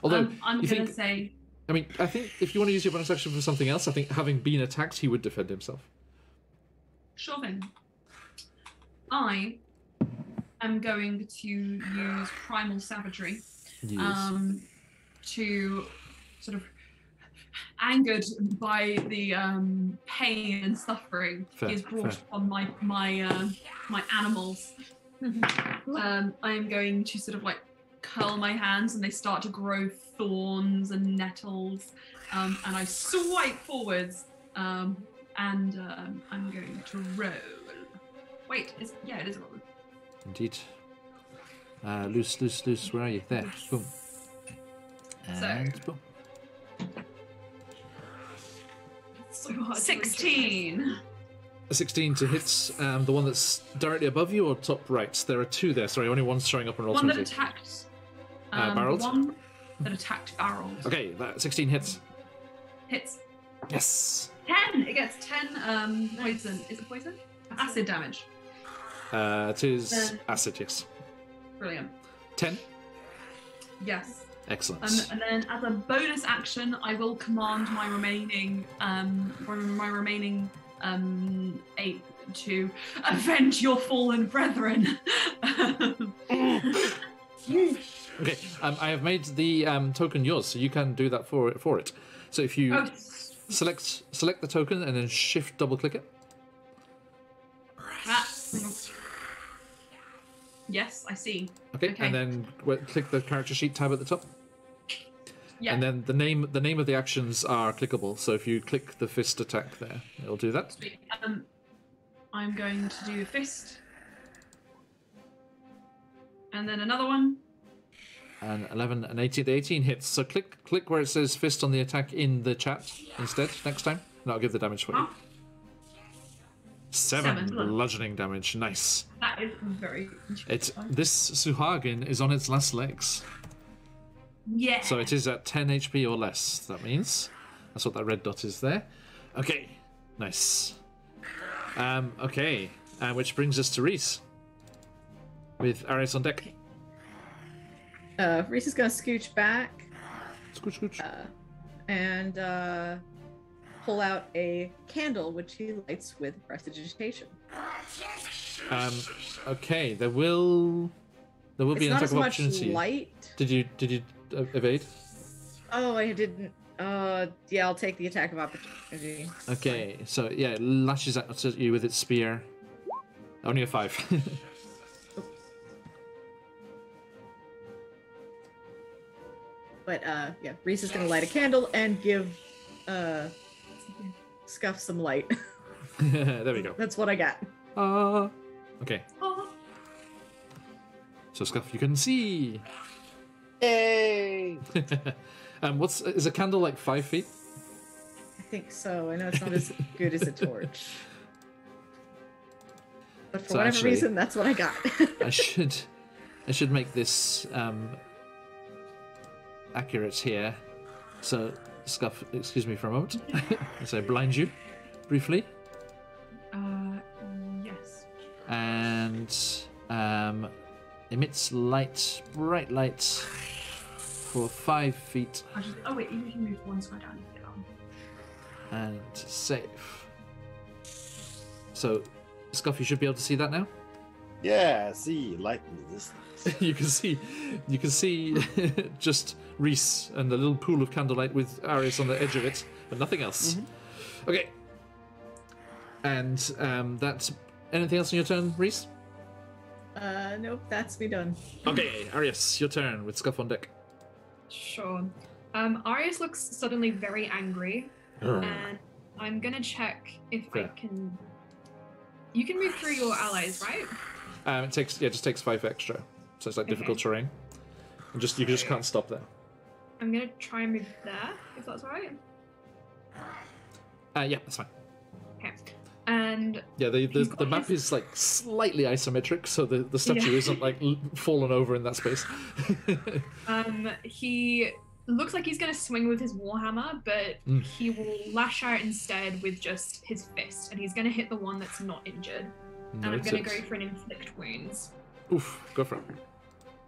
Although I'm gonna say. I mean, I think if you want to use your bonus action for something else, I think having been attacked, he would defend himself. Sure thing. I am going to use primal savagery. Yes. To sort of angered by the pain and suffering he has brought on my animals. I am going to sort of like curl my hands and they start to grow thorns and nettles, and I swipe forwards, and I'm going to roll. Wait, it is a roll. Indeed. Loose, loose, loose. Where are you? There. Boom. And boom. So hard. 16. A 16 to hit the one that's directly above you or top right? There are two there. Sorry, only one's showing up on roll One that 20. attacked. Barrels? The one that attacked barrels. Okay, that 16 hits. Hits. Yes. 10. It gets 10 poison. Is it poison? Acid damage. It is acid, yes. Brilliant. 10. Yes. Excellent. And then, as a bonus action, I will command my remaining 8 to avenge your fallen brethren. Okay, I have made the token yours, so you can do that for it. So if you select the token and then shift double click it. Yes, I see. Okay, and then click the character sheet tab at the top. Yeah. And then the name of the actions are clickable. So if you click the fist attack there, it'll do that. Sweet. I'm going to do fist. And then another one. And 11 and 18. The 18 hits. So click where it says fist on the attack in the chat instead next time. And I'll give the damage for you. 7 bludgeoning damage. Nice. That is very This Suhagin is on its last legs. Yeah. So it is at 10 HP or less. That means that's what that red dot is there. Okay. Nice. Okay. Which brings us to Reese. With Arius on deck. Reese is gonna scooch back. Scooch. And pull out a candle, which he lights with prestidigitation. Okay. There will be an attack of opportunity. Light. Did you evade? Oh, I didn't. Yeah, I'll take the attack of opportunity. Okay. So yeah, it lashes at you with its spear. Only a 5. But yeah, Reese is gonna light a candle and give Scuff some light. There we go. That's what I got. Okay. So Scuff, you can see. Hey! Is a candle like 5 feet? I think so. I know it's not as good as a torch. But for whatever reason, that's what I got. I should make this accurate here. So, Scuff, excuse me for a moment. As I blind you briefly. Yes. And emits light, bright light, for 5 feet. Oh wait, you can move one square down. And save. So, Scuff, you should be able to see that now. Yeah, see, light in the distance. you can see just Reese and a little pool of candlelight with Arius on the edge of it, but nothing else. Mm-hmm. Okay. And that's anything else on your turn, Reese? Nope, that's me done. Okay, Arius, your turn with Scuff on deck. Sure. Arius looks suddenly very angry, and I'm gonna check if I can. You can move through your allies, right? It just takes 5 extra, so it's like difficult terrain. And you just can't stop there. I'm gonna try and move there, if that's alright. Yeah, that's fine. Okay. And yeah, the map is like slightly isometric, so the statue isn't like fallen over in that space. He looks like he's gonna swing with his warhammer, but he will lash out instead with just his fist, and he's gonna hit the one that's not injured. And I'm gonna go for an inflict wounds. Oof, go for it.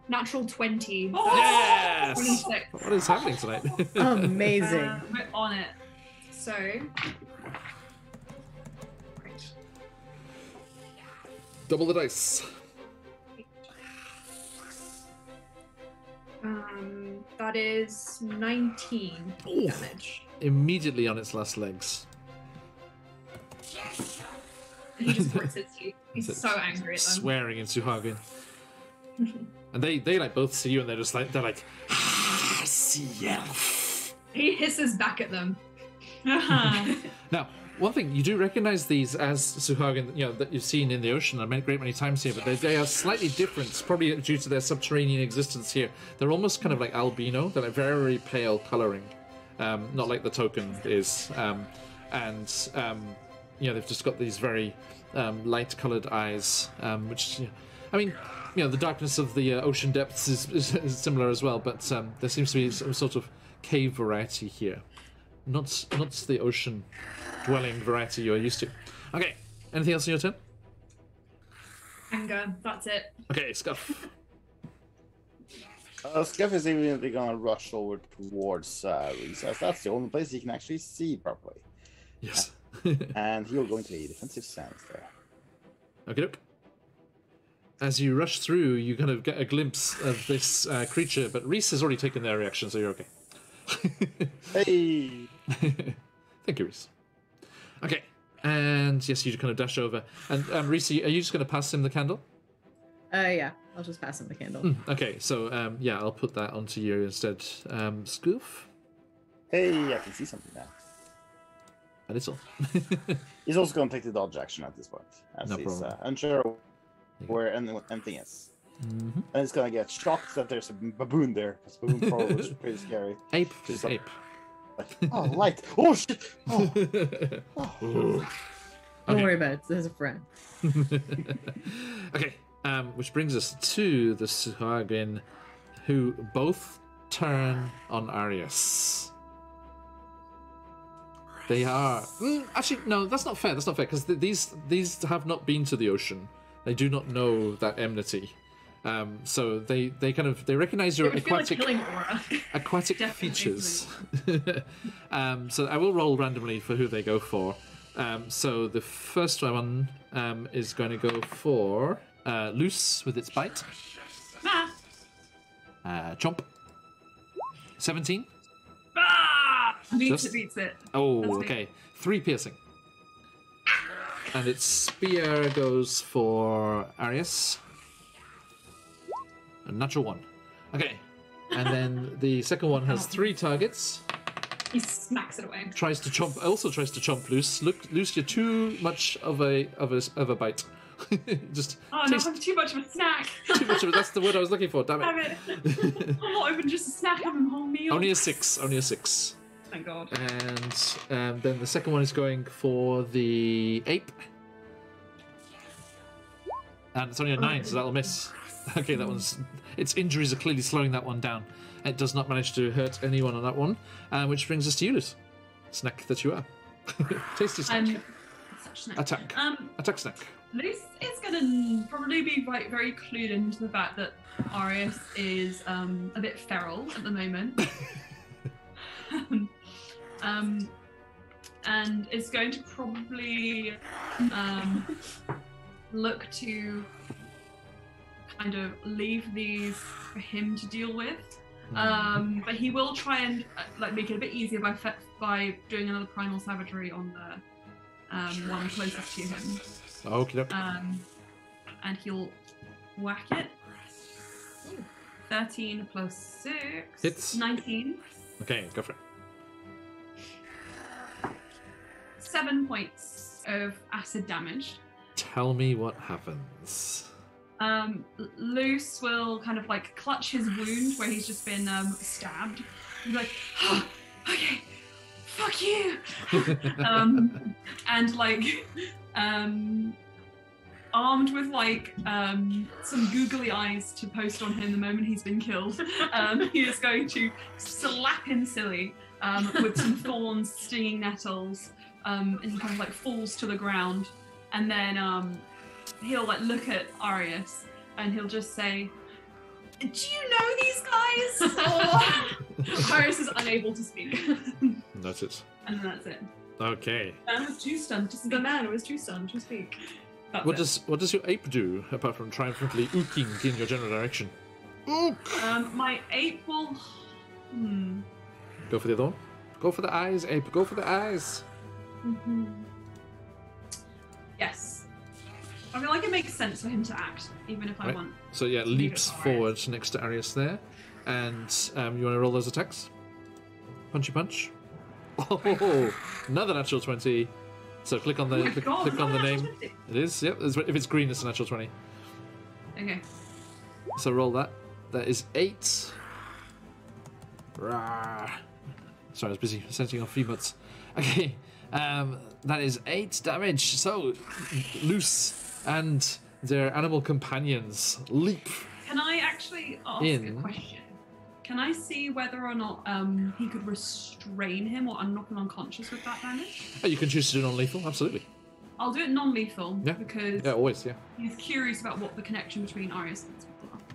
Natural 20. Yes! 26. What is happening tonight? Amazing. We're on it. So. Great. Double the dice. That is 19 damage. Immediately on its last legs. And he just grits his teeth. He's so angry at them. Swearing in Suhagin. And they like both see you and they're like, see ya. He hisses back at them. Now, one thing, you do recognize these as Suhagan, that you've seen in the ocean a great many times here, but they are slightly different, probably due to their subterranean existence here. They're almost kind of like albino. They're like very pale coloring, not like the token is. They've just got these very light-colored eyes, which, I mean, the darkness of the ocean depths is similar as well, but there seems to be some sort of cave variety here. Not the ocean-dwelling variety you're used to. Okay, anything else in your turn? Anger, that's it. Okay, Scuff. Scuff is immediately gonna rush over towards Reese, as that's the only place he can actually see properly. Yes. And he'll go into a defensive stance there. Okay, look. As you rush through, you kind of get a glimpse of this creature, but Reese has already taken their reaction, so you're okay. Hey! Thank you, Reese. Okay, and yes, you kind of dash over. And Reese, are you just going to pass him the candle? Yeah, I'll just pass him the candle. Okay, so I'll put that onto you instead. Scoof? Hey, I can see something now. That is all. He's also going to take the dodge action at this point, as No he's problem. unsure where anything is. Mm-hmm. And he's going to get shocked that there's a baboon there, because baboon probably was pretty scary. Ape, She's ape. Like, oh, light! Oh, shit! Oh. Don't Okay. worry about it. There's a friend. Okay, which brings us to the Suhagan, who both turn on Arius. They are... actually, no, that's not fair. That's not fair, because these have not been to the ocean. They do not know that enmity. So they recognize your aquatic Definitely features. So I will roll randomly for who they go for. So the first one is going to go for Loose with its bite. Chomp. 17. Beats it. Oh, That's me. okay. 3 piercing. And its spear goes for Arius. A natural 1. Okay. And then the second one has 3 targets. He smacks it away. Also tries to chomp Loose. Look, Loose, you're too much of a bite. Just I'm too much of a snack. too much of it. That's the word I was looking for. Damn Damn it. it. I'm not even just a snack, I'm a whole meal. Only a 6. Thank God. And then the second one is going for the ape. And it's only a 9, so that'll miss. Okay, that one's... Its injuries are clearly slowing that one down. It does not manage to hurt anyone on that one. Which brings us to you, Liz. Snack that you are. Tasty snack. Such snack. Attack. Attack snack. Luce is going to probably be very clued into the fact that Arius is a bit feral at the moment. And is going to probably look to kind of leave these for him to deal with. But he will try and make it a bit easier by doing another primal savagery on the one closest to him. Okay. And he'll whack it. 13 plus 6. Hits. 19. Okay, go for it. 7 points of acid damage. Tell me what happens. Luce will kind of clutch his wound where he's just been stabbed. He's like, oh, okay, fuck you. And armed with some googly eyes to post on him the moment he's been killed, he is going to slap him silly with some thorns, stinging nettles, and he kind of falls to the ground, and then he'll look at Arius and he'll just say, "Do you know these guys?" Arius is unable to speak. That's it. And then that's it. Okay. Man was too stunned to speak. The man was too stunned to speak. That's What does your ape do apart from triumphantly ooking in your general direction? Ook! My ape will. Go for the other one. Go for the eyes, ape. Go for the eyes. Mm-hmm. Yes. I mean, it makes sense for him to act, even if I Right. want. So yeah, leaps forward next to Arius there, and you want to roll those attacks? Punchy punch. Oh, another natural 20, So click on the click on the name. It is. Yep. If it's green, it's a natural 20. Okay. So roll that. That is 8. Rawr. Sorry, I was busy setting off emotes. Okay. That is 8 damage. So Loose and their animal companions leap. Can I actually ask a question? Can I see whether or not he could restrain him or knock him unconscious with that damage? Oh, you can choose to do non-lethal, absolutely. I'll do it non-lethal because always, he's curious about what the connection between Arius and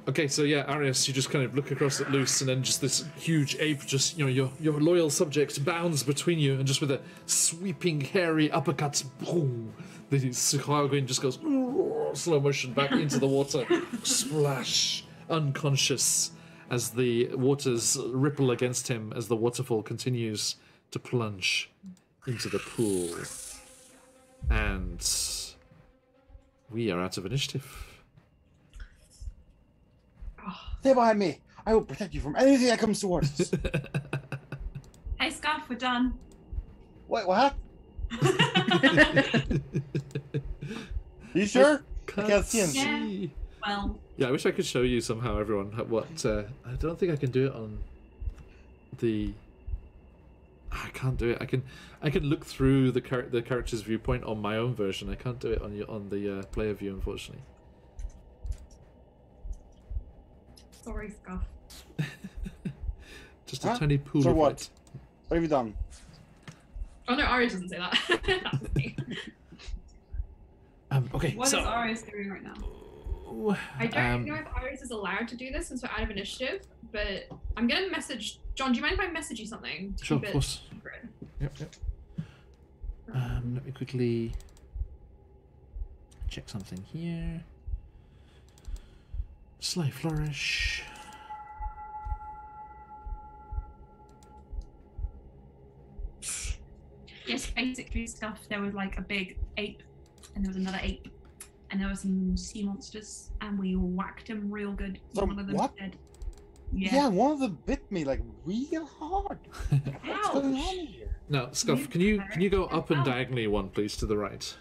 Okay, so yeah, Arius, you just kind of look across at Luce, and then just this huge ape, just your loyal subject bounds between you, and just with a sweeping, hairy uppercut, boom, the Suhagwin just goes slow motion back into the water, splash, unconscious, as the waters ripple against him as the waterfall continues to plunge into the pool, and we are out of initiative. Stay behind me. I will protect you from anything that comes towards us. Hey, Scarf, we're done. Wait, what? You sure? I can't see him. Yeah. Well. Yeah, I wish I could show you somehow, everyone. What? I don't think I can do it on the. I can't do it. I can look through the character's viewpoint on my own version. I can't do it on the player view, unfortunately. Sorry, Scuff. Just a tiny pool so of what? light. What have you done? Oh no, Arius doesn't say that. That was me. Okay, What so is Arius doing right now? I don't know if Arius is allowed to do this since we're out of initiative, but I'm gonna message John. Do you mind if I message you something? Sure, of course. Secret? Yep. Let me quickly check something here. Sly Flourish. Yes, basically stuff. There was like a big ape, and there was another ape, and there were some sea monsters, and we whacked them real good. One of them dead. Yeah, one of them bit me like real hard. What's going on here? Now, Scuff, can you go up and diagonally one, please, to the right?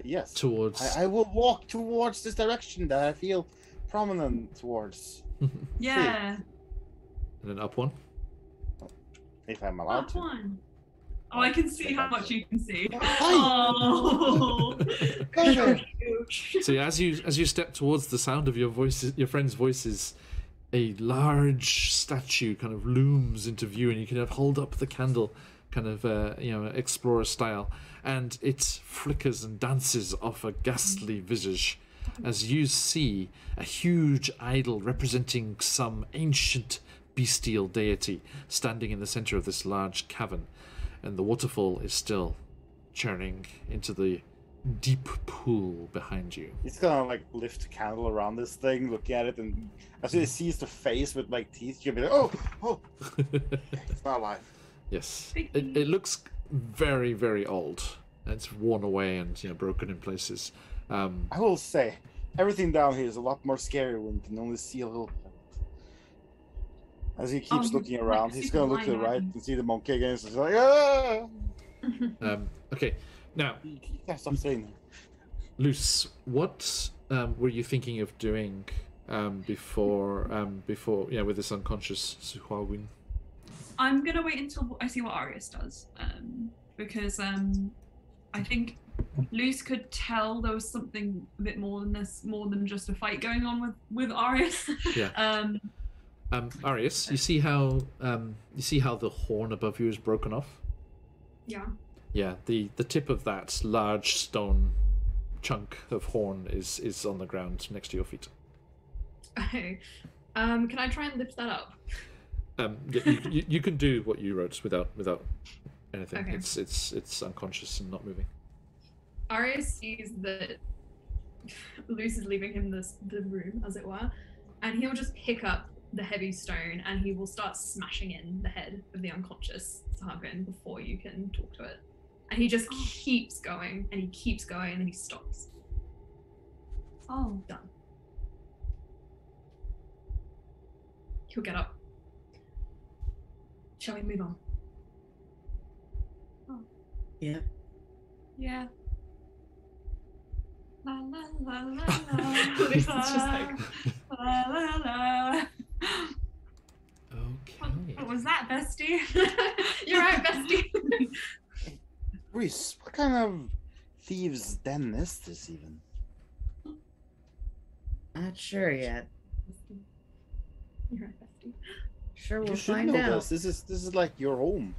Yes. Towards. I will walk towards this direction that I feel prominent towards. Yeah. And then up one. If I'm allowed Up to. one. Oh, I can see how much you can see. Hi. Oh. So yeah, as you step towards the sound of your voices, your friend's voices, a large statue kind of looms into view, and you can hold up the candle, kind of explorer style, and it flickers and dances off a ghastly visage, as you see a huge idol representing some ancient bestial deity standing in the center of this large cavern, and the waterfall is still churning into the deep pool behind you. He's gonna like lift the candle around this thing, look at it, and as he sees the face with like teeth, you'll be like, oh, it's not alive. Yes, it looks very, very old. It's worn away and broken in places. I will say, everything down here is a lot more scary when you can only see a little bit. As he keeps looking around, he's gonna look to the right and see the monkey again. So he's like, ah! Okay, now. You can't stop saying that. Luce, what were you thinking of doing before with this unconscious Suhawin? I'm gonna wait until I see what Arius does, because I think Luce could tell there was something a bit more than this, more than just a fight going on with Arius. Yeah. Arius, you see how the horn above you is broken off? Yeah. Yeah, the tip of that large stone chunk of horn is on the ground next to your feet. Okay. Can I try and lift that up? You can do what you wrote without anything. Okay. It's unconscious and not moving. Arius sees that Luce is leaving him the room, as it were, and he'll just pick up the heavy stone and he will start smashing in the head of the unconscious Sargon before you can talk to it. And he just keeps going and he keeps going and then he stops. Oh, Done. He'll get up. Shall we move on? Yeah. Yeah. La la la la It's just like- la la la. Okay. What was that, bestie? You're right, bestie. Reese, what kind of thieves' den is this even? Not sure yet. You're right, bestie. Sure, You we'll should find know out. this. This is like your home.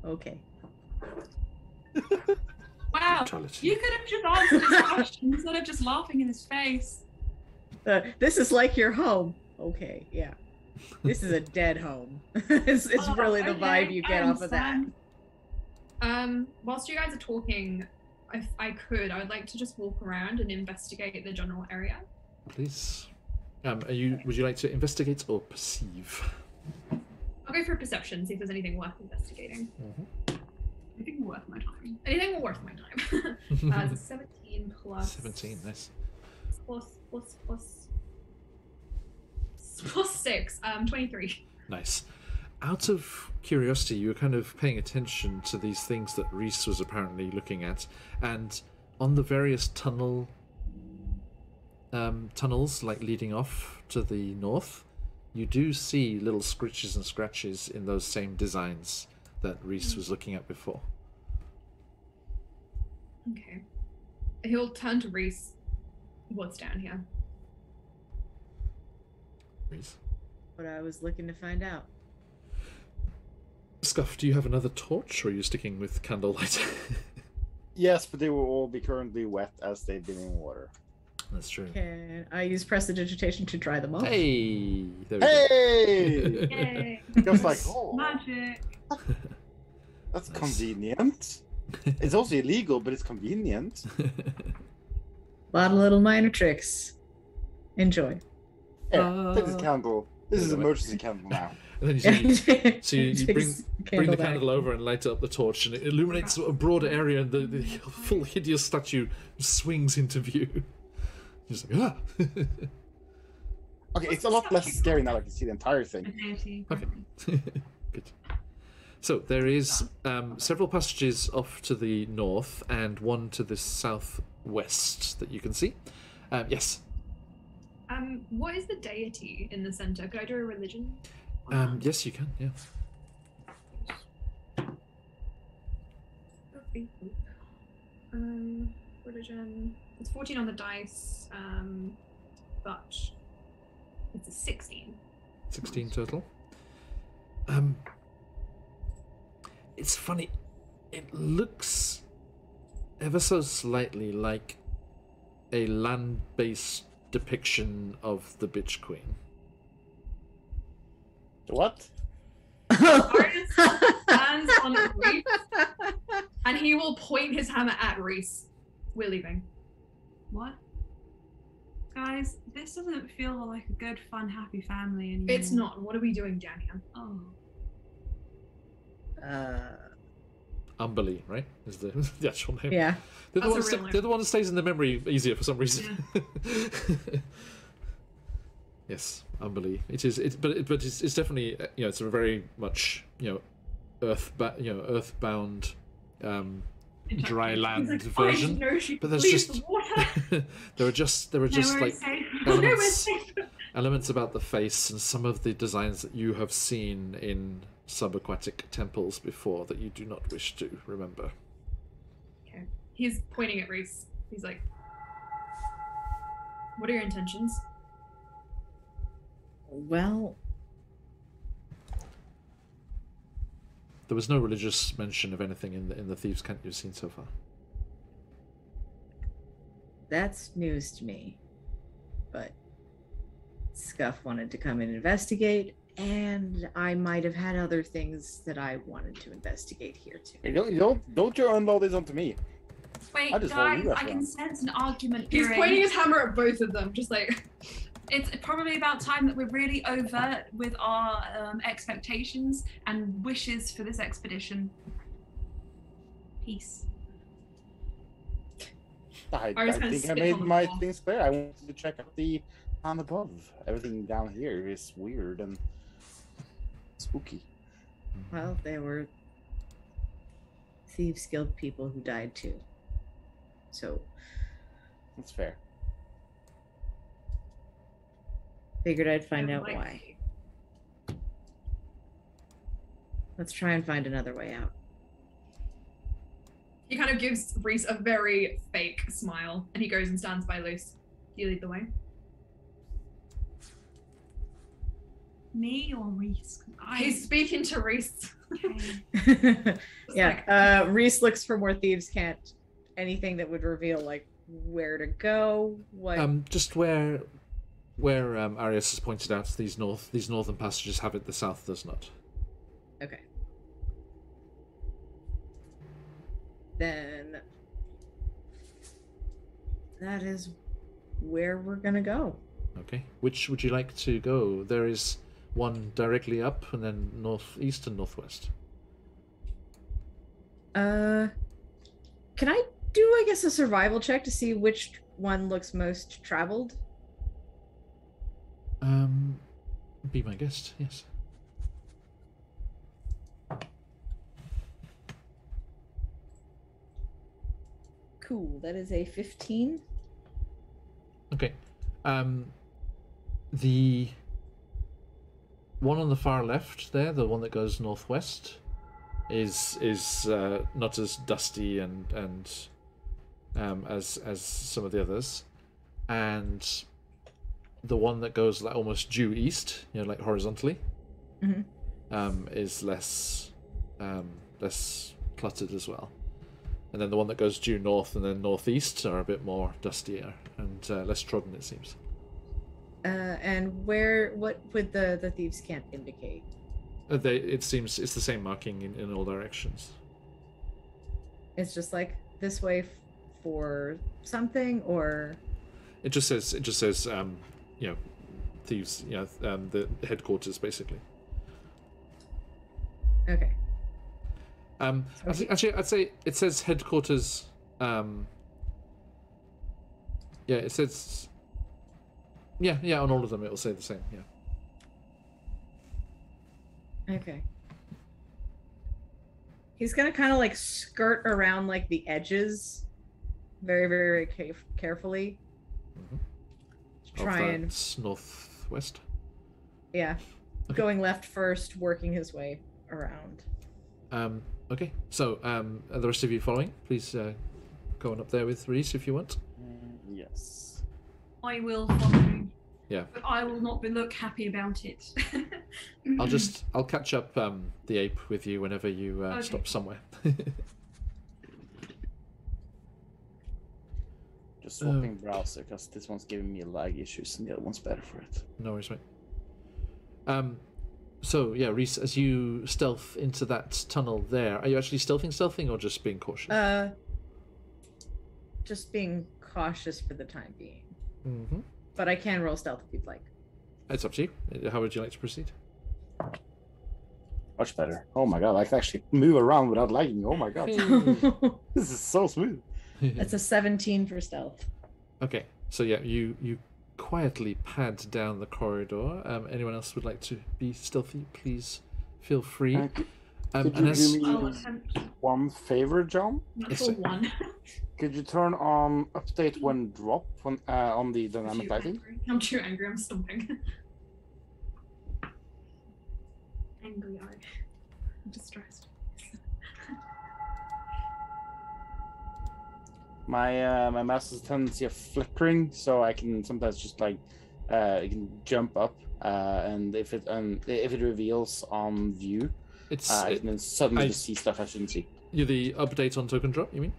Okay. Wow. Brutality. You could have just answered his question instead of just laughing in his face. This is like your home. Okay, yeah. This is a dead home. it's Oh, really the okay, vibe you get I off of that. understand. Whilst you guys are talking, if I would like to just walk around and investigate the general area. Please. Would you like to investigate or perceive? I'll go for perception, see if there's anything worth investigating. Anything worth my time. Anything worth my time. It's 17 plus. 17, nice. Plus 6, 23. Nice. Out of curiosity, you were kind of paying attention to these things that Reese was apparently looking at, and on the various tunnels, like leading off to the north, you do see little scritches and scratches in those same designs that Reese was looking at before. Okay. He'll turn to Reese. What's down here? Reese. What I was looking to find out. Scuff, do you have another torch, or are you sticking with candlelight? Yes, but they will all be currently wet as they've been in water. That's true. Can I use prestidigitation to dry them off? Hey! There we go. Hey! Yay. Just like, oh, Magic. that's Nice. convenient. It's also illegal, but it's convenient. A lot of little minor tricks. Enjoy. Here, take this candle. This is Wait a minute. emergency candle now. And then you see, so you bring the back. candle over and light up the torch, and it illuminates a broader area, and the full hideous statue swings into view. Just like, ah! Okay, it's a lot less scary now. I can see the entire thing. Okay. Good. So there is several passages off to the north and one to the southwest that you can see. Yes. What is the deity in the center? Could I do a religion? Yes, you can. Yeah. Religion. It's 14 on the dice, but it's a 16. 16 total. It's funny. It looks ever so slightly like a land-based depiction of the Bitch Queen. What? Arius stands on Reese, and he will point his hammer at Reese. We're leaving. What? Guys, this doesn't feel like a good, fun, happy family anymore. It's not. What are we doing down here? Oh. Umberly, right? Is the actual name? Yeah. They're the, That's one a that real name. they're the one that stays in the memory easier for some reason. Yes, Umberly. It is. But it's definitely it's a very much earthbound, dry land He's like, version. I know she But there's believes just the water. there are just like We're elements, safe. elements about the face and some of the designs that you have seen in subaquatic temples before that you do not wish to remember. Okay. He's pointing at Reese. He's like, what are your intentions? Well, There was no religious mention of anything in the thieves' cant you've seen so far. that's news to me. But Scuff wanted to come and investigate, and I might have had other things that I wanted to investigate here too. Hey, don't you unload this onto me. Wait, I just follow guys, you I guys can around. sense an argument. He's brewing. pointing his hammer at both of them, just like. It's probably about time that we're really overt with our expectations and wishes for this expedition. Peace. I Iris kinda think I spits made on the my floor. things clear. I wanted to check out the on above. Everything down here is weird and spooky. Well, there were Thieves Guild people who died too. So That's fair. figured I'd find out Like, why. Let's try and find another way out. He kind of gives Reese a very fake smile, and he goes and stands by Luce. You lead the way. Me or Reese? He's speaking to Reese. Okay. Yeah, Reese looks for more thieves' can't. Anything that would reveal like where to go, what Just where Arius has pointed out, these northern passages have it, the south does not. Okay. Then that is where we're gonna go. Okay. Which would you like to go? There is one directly up, and then northeast and northwest. Can I do, I guess, a survival check to see which one looks most traveled? Be my guest, yes. Cool, that is a 15. Okay. The one on the far left there, the one that goes northwest, is not as dusty and as some of the others, and the one that goes like almost due east, like horizontally, is less cluttered as well. And then the one that goes due north and then northeast are a bit more dustier and less trodden, it seems. And what would the thieves can't indicate? It seems it's the same marking in all directions. It's just like this way for something, or It just says thieves, the headquarters basically. okay. Actually, I'd say it says headquarters. It says. Yeah, on all of them it'll say the same. Yeah. Okay. He's gonna kind of like skirt around like the edges, very, very, very carefully. Try and That's northwest. yeah, Okay. going left first, working his way around. Okay. So, are the rest of you following? Please go on up there with Reese if you want. Yes. I will follow. Yeah. But I will not look happy about it. I'll catch up the ape with you whenever you Okay. stop somewhere. Just swapping browser because this one's giving me lag issues and the other one's better for it. No worries, mate. So yeah, Reese, as you stealth into that tunnel there, are you actually stealthing, or just being cautious? Just being cautious for the time being. Mm-hmm. But I can roll stealth if you'd like. It's up to you. How would you like to proceed? Much better. Oh my god, I can actually move around without lagging. Oh my god. This is so smooth. That's a 17 for stealth. Okay, so yeah, you quietly pad down the corridor. Anyone else would like to be stealthy? Please feel free. Could And you as- do I'll me attempt. one favor, John? Natural one. Could you turn on update when drop on the I'm dynamic too lighting? angry. I'm too angry. I'm stomping. Angry eye. I'm distressed. My mouse has a tendency of flickering, so I can sometimes just like I can jump up, and if it reveals on view, I can then suddenly just see stuff I shouldn't see. You're the update on token drop, you mean?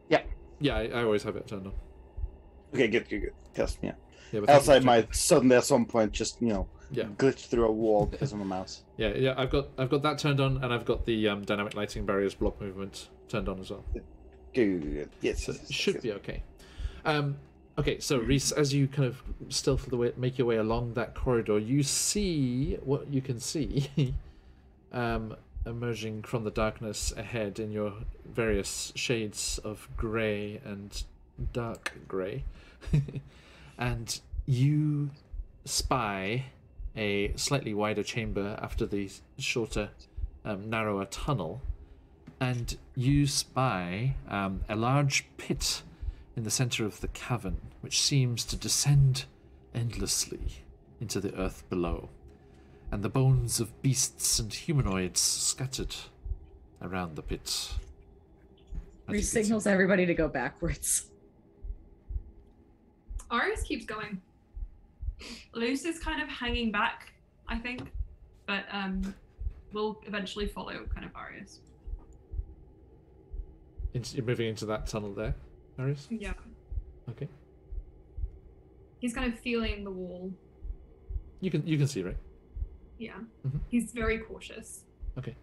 Yeah. Yeah, I always have it turned on. Okay, good. Yes, yeah. Yeah, but Else I might suddenly at some point just glitch through a wall because of my mouse. Yeah. I've got that turned on, and I've got the dynamic lighting barriers block movement turned on as well. Good. Yes. So it should be okay. Okay, so Reese, as you kind of stealthily make your way along that corridor, you see what you can see emerging from the darkness ahead in your various shades of grey and dark grey. And you spy a slightly wider chamber after the shorter narrower tunnel, and you spy a large pit in the center of the cavern, which seems to descend endlessly into the earth below, and the bones of beasts and humanoids scattered around the pit. He signals everybody to go backwards. Arius keeps going. Luce is kind of hanging back, I think, but we'll eventually follow kind of Arius. You're moving into that tunnel there, Arius? Yeah. Okay. He's kind of feeling the wall. You can see, right? Yeah. Mhm. He's very cautious. Okay.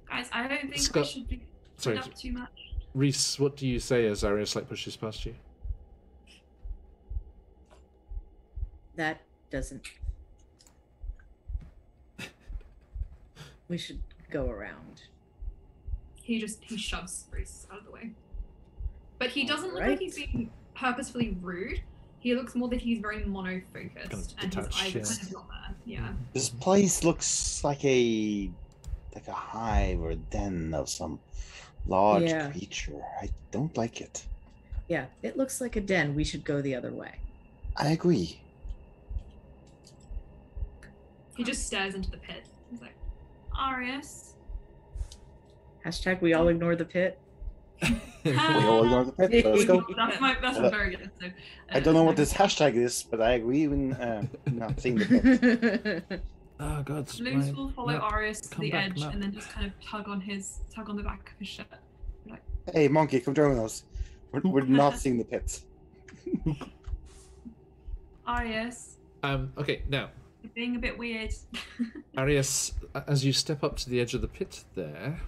Guys, I don't think Scott- we should be Sorry, up too much. Reese, what do you say as Arius pushes past you? That doesn't. We should go around. He shoves Reese out of the way. But he doesn't look Alright. like he's being purposefully rude. He looks more that he's very mono-focused, Kind of and his detached, eyes yeah. are kind of not there. Yeah. This place looks like a hive or a den of some large Yeah. creature. I don't like it. Yeah, it looks like a den. We should go the other way. I agree. He just stares into the pit. He's like, Arius. Hashtag we all ignore the pit. We all ignore the pit. Let's go. That's a very good episode. I don't know what this hashtag is, but I agree when not seeing the pit. Oh God. Luce will follow map. Arius to Come the back, edge map. and then just kind of tug on the back of his shirt. Hey, monkey, come join us. We're not seeing the pit. Arius, Okay, now, you're being a bit weird. Arius, as you step up to the edge of the pit there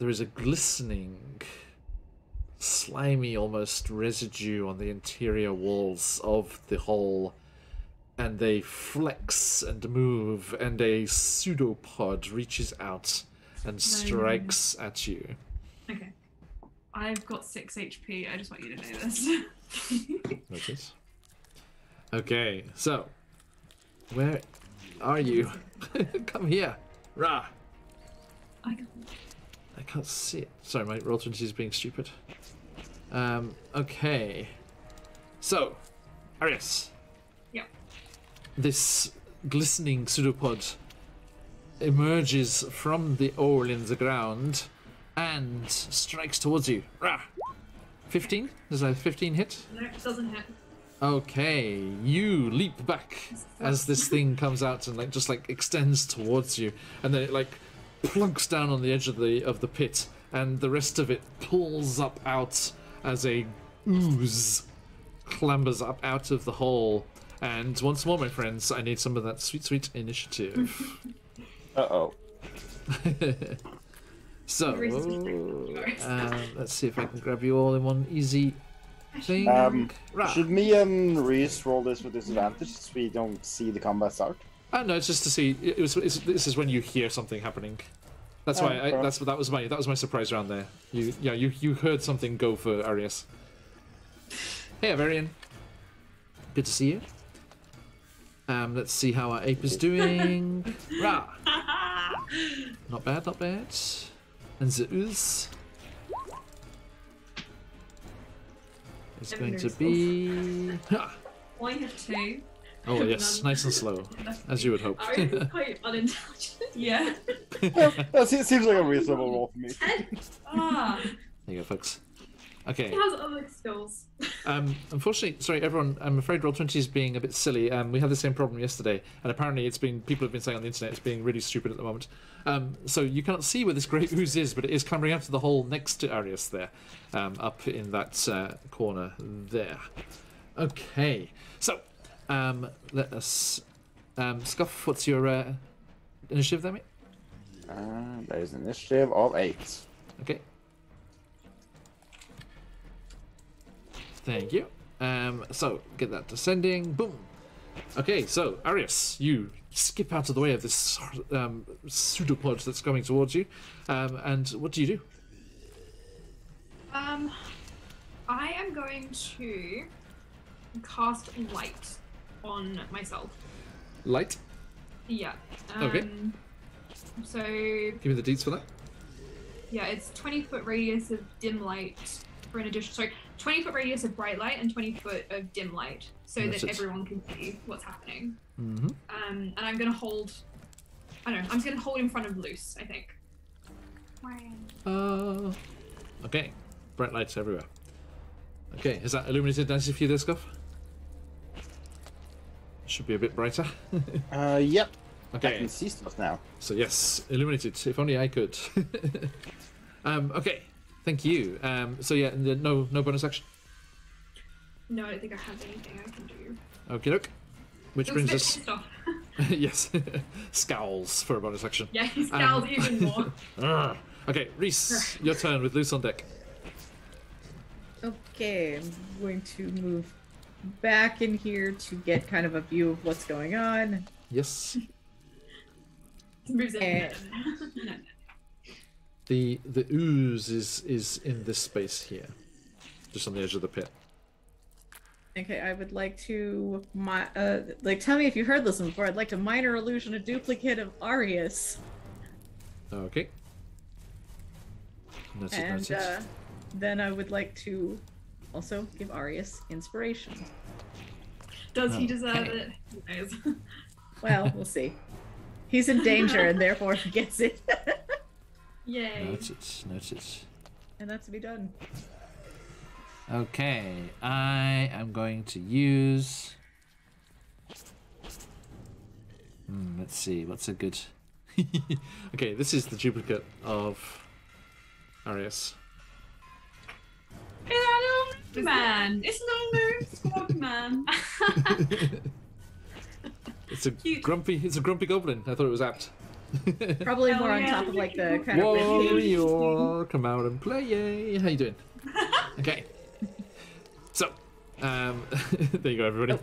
is a glistening, slimy almost residue on the interior walls of the hole, and they flex and move, and a pseudopod reaches out and strikes at you. Okay. I've got 6 HP. I just want you to know this. Notice. Okay, so where are you? Come here. Rah! I can't see it. Sorry, my roll 20 is being stupid. Okay. So, Arius. Yeah. This glistening pseudopod emerges from the hole in the ground and strikes towards you. Rah! 15? Does a 15 hit? no, it doesn't hit. Okay, you leap back as this thing comes out and just extends towards you, and then it plunks down on the edge of the pit, and the rest of it pulls up out as a ooze clambers up out of the hole. And once more, my friends, I need some of that sweet initiative. Uh-oh. So, let's see if I can grab you all in one easy thing. Rah. Should me and Reese roll this with disadvantage so we don't see the combat start? No, it's just to see. This is when you hear something happening. That's why. That was my surprise round there. You heard something go for Arius. Hey, Avarian. Good to see you. Let's see how our ape is doing. Rah. Not bad, not bad. And the ooze is going to be. Ha! I have 2. Oh yes, nice and slow, as you would hope. Arius is quite unintelligent. Yeah. That seems like a reasonable roll for me. Ah. There you go, folks. Okay. He has other skills. Unfortunately, sorry everyone, I'm afraid Roll20 is being a bit silly. We had the same problem yesterday, and apparently people have been saying on the internet it's being really stupid at the moment. So you cannot see where this great ooze is, but it is clambering out of the hole next to Arius there, up in that corner there. Okay, so let us Scuff, what's your initiative there, mate? There is an initiative of 8. Okay. Thank you. So, get that descending. Boom. Okay, so, Arius, you skip out of the way of this pseudopod that's coming towards you. And what do you do? I am going to cast light on myself. Light. Yeah. Okay. So Give me the deets for that. yeah, it's 20-foot radius of dim light for an additional. Sorry, 20-foot radius of bright light and 20 foot of dim light, so That's that it. everyone can see what's happening. Mm-hmm. And I'm gonna hold. I don't know. I'm just gonna hold in front of Luce, I think. Okay. Bright lights everywhere. Okay, is that illuminated nicely for you there, Scuff? Should be a bit brighter. Yep. I Okay. can see stuff now. So yes, illuminated. If only I could. Okay. Thank you. So yeah, no bonus action. No, I don't think I have anything I can do. Okay, doke. Which Looks a brings bit us. pissed off. Yes, scowls for a bonus action. Yeah, he scowls even more. Okay, Reese, your turn with Loose on deck. Okay, I'm going to move back in here to get kind of a view of what's going on. Yes. Moves in. And- No. The ooze is in this space here, just on the edge of the pit. Okay, I would like to tell me if you heard this one before. I'd like to minor illusion a duplicate of Arius. Okay. That's it. And That's it. then I would like to also give Arius inspiration. Does he deserve Okay. it? Who knows? Well, we'll see. He's in danger and therefore he gets it. Yay. Noted. And that's to be done. Okay, I am going to use. Let's see, what's a good. Okay, this is the duplicate of Arius. It's a little man. It's a little new squad man. It's a Cute. grumpy goblin. I thought it was apt. Probably Hell more on yeah. top of like the kind of ribcage. Warrior, come out and play! Yay! How you doing? Okay. So, there you go, everybody.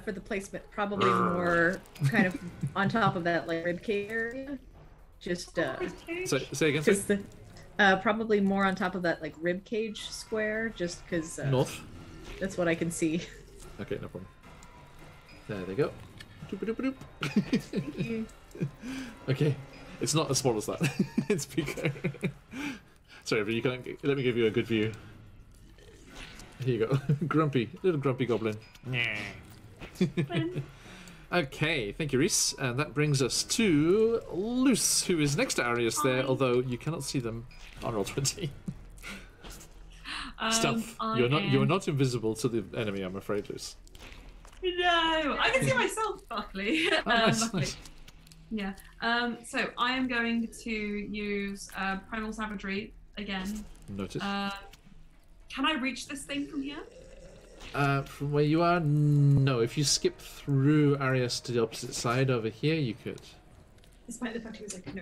For the placement, probably more kind of on top of that like ribcage area. Just So, say again. just the probably more on top of that like ribcage square, just because North. that's what I can see. Okay, no problem. There they go. Doop-a-doop-a-doop. Okay, it's not as small as that. It's bigger. Sorry, but you can't. Let me give you a good view. Here you go, little grumpy goblin. Okay, thank you, Reese. And that brings us to Luce, who is next to Arius there, although you cannot see them on Roll20. Stealth. You are not invisible to the enemy, I'm afraid, Luce. No, I can see myself, luckily. Oh, nice, Luckily. nice. Yeah. So I am going to use Primal Savagery again. Noted. Can I reach this thing from here? From where you are, no. If you skip through Arius to the opposite side over here, you could. Despite the fact he was like, no.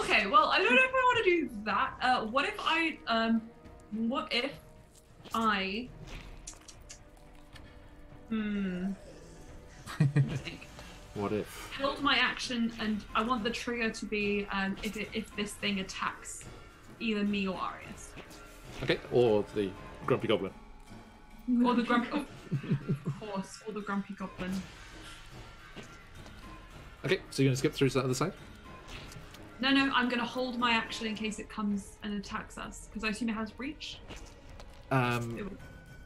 Okay, well, I don't know if I want to do that. What if I think. What if? Held my action, and I want the trigger to be if this thing attacks either me or Arius. Okay, or the grumpy goblin. Or the grumpy, of course, or the grumpy goblin. Okay, so you're gonna skip through to that other side. No, I'm gonna hold my action in case it comes and attacks us, because I assume it has reach.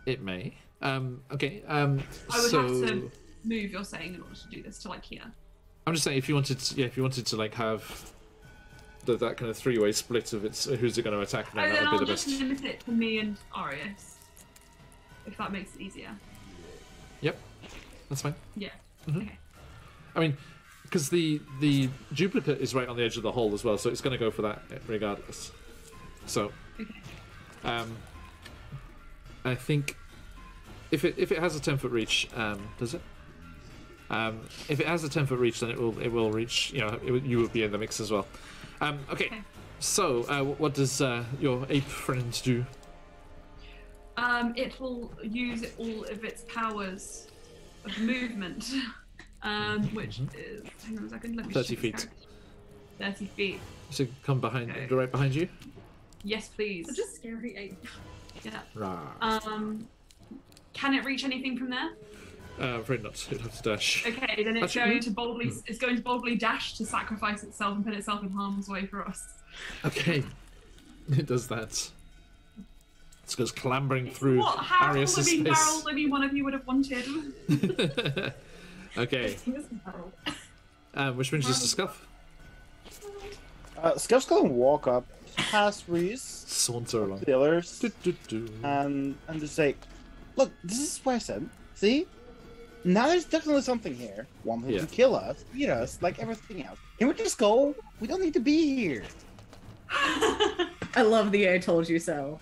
It may. Okay. I would so have to move. You're saying in order to do this to like here. I'm just saying if you wanted to like have that kind of three-way split of it's who's it going to attack, then And that then would I'll be the just best. limit it to me and Arius, if that makes it easier. Yep, that's fine. Yeah. Mhm. Okay. I mean, because the duplicate is right on the edge of the hole as well, so it's going to go for that regardless. So, Okay. I think if it has a 10-foot reach, does it? If it has a 10-foot reach, then it will reach. You know, you will be in the mix as well. Okay. So, what does your ape friend do? It will use all of its powers of movement, which is, hang on a second, let me 30 check this feet. character. 30 feet. So come behind, Okay. right behind you. Yes, please. Such a scary ape. Yeah. Rah. Can it reach anything from there? Afraid not. It'd have to dash. Okay, then it's Actually, going to boldly dash to sacrifice itself and put itself in harm's way for us. Okay. It does that. It goes clambering through How Arius' space. barrel only one of you would have wanted. Okay. Which brings us to Scuff. Scuff's gonna walk up past Reese, Saunter along. the others, Do-do-do. and just say, "Look, this is where I said. See, now there's definitely something here. One who Yeah. can kill us, eat us, like everything else. Can we just go? We don't need to be here." I love the "I told you so."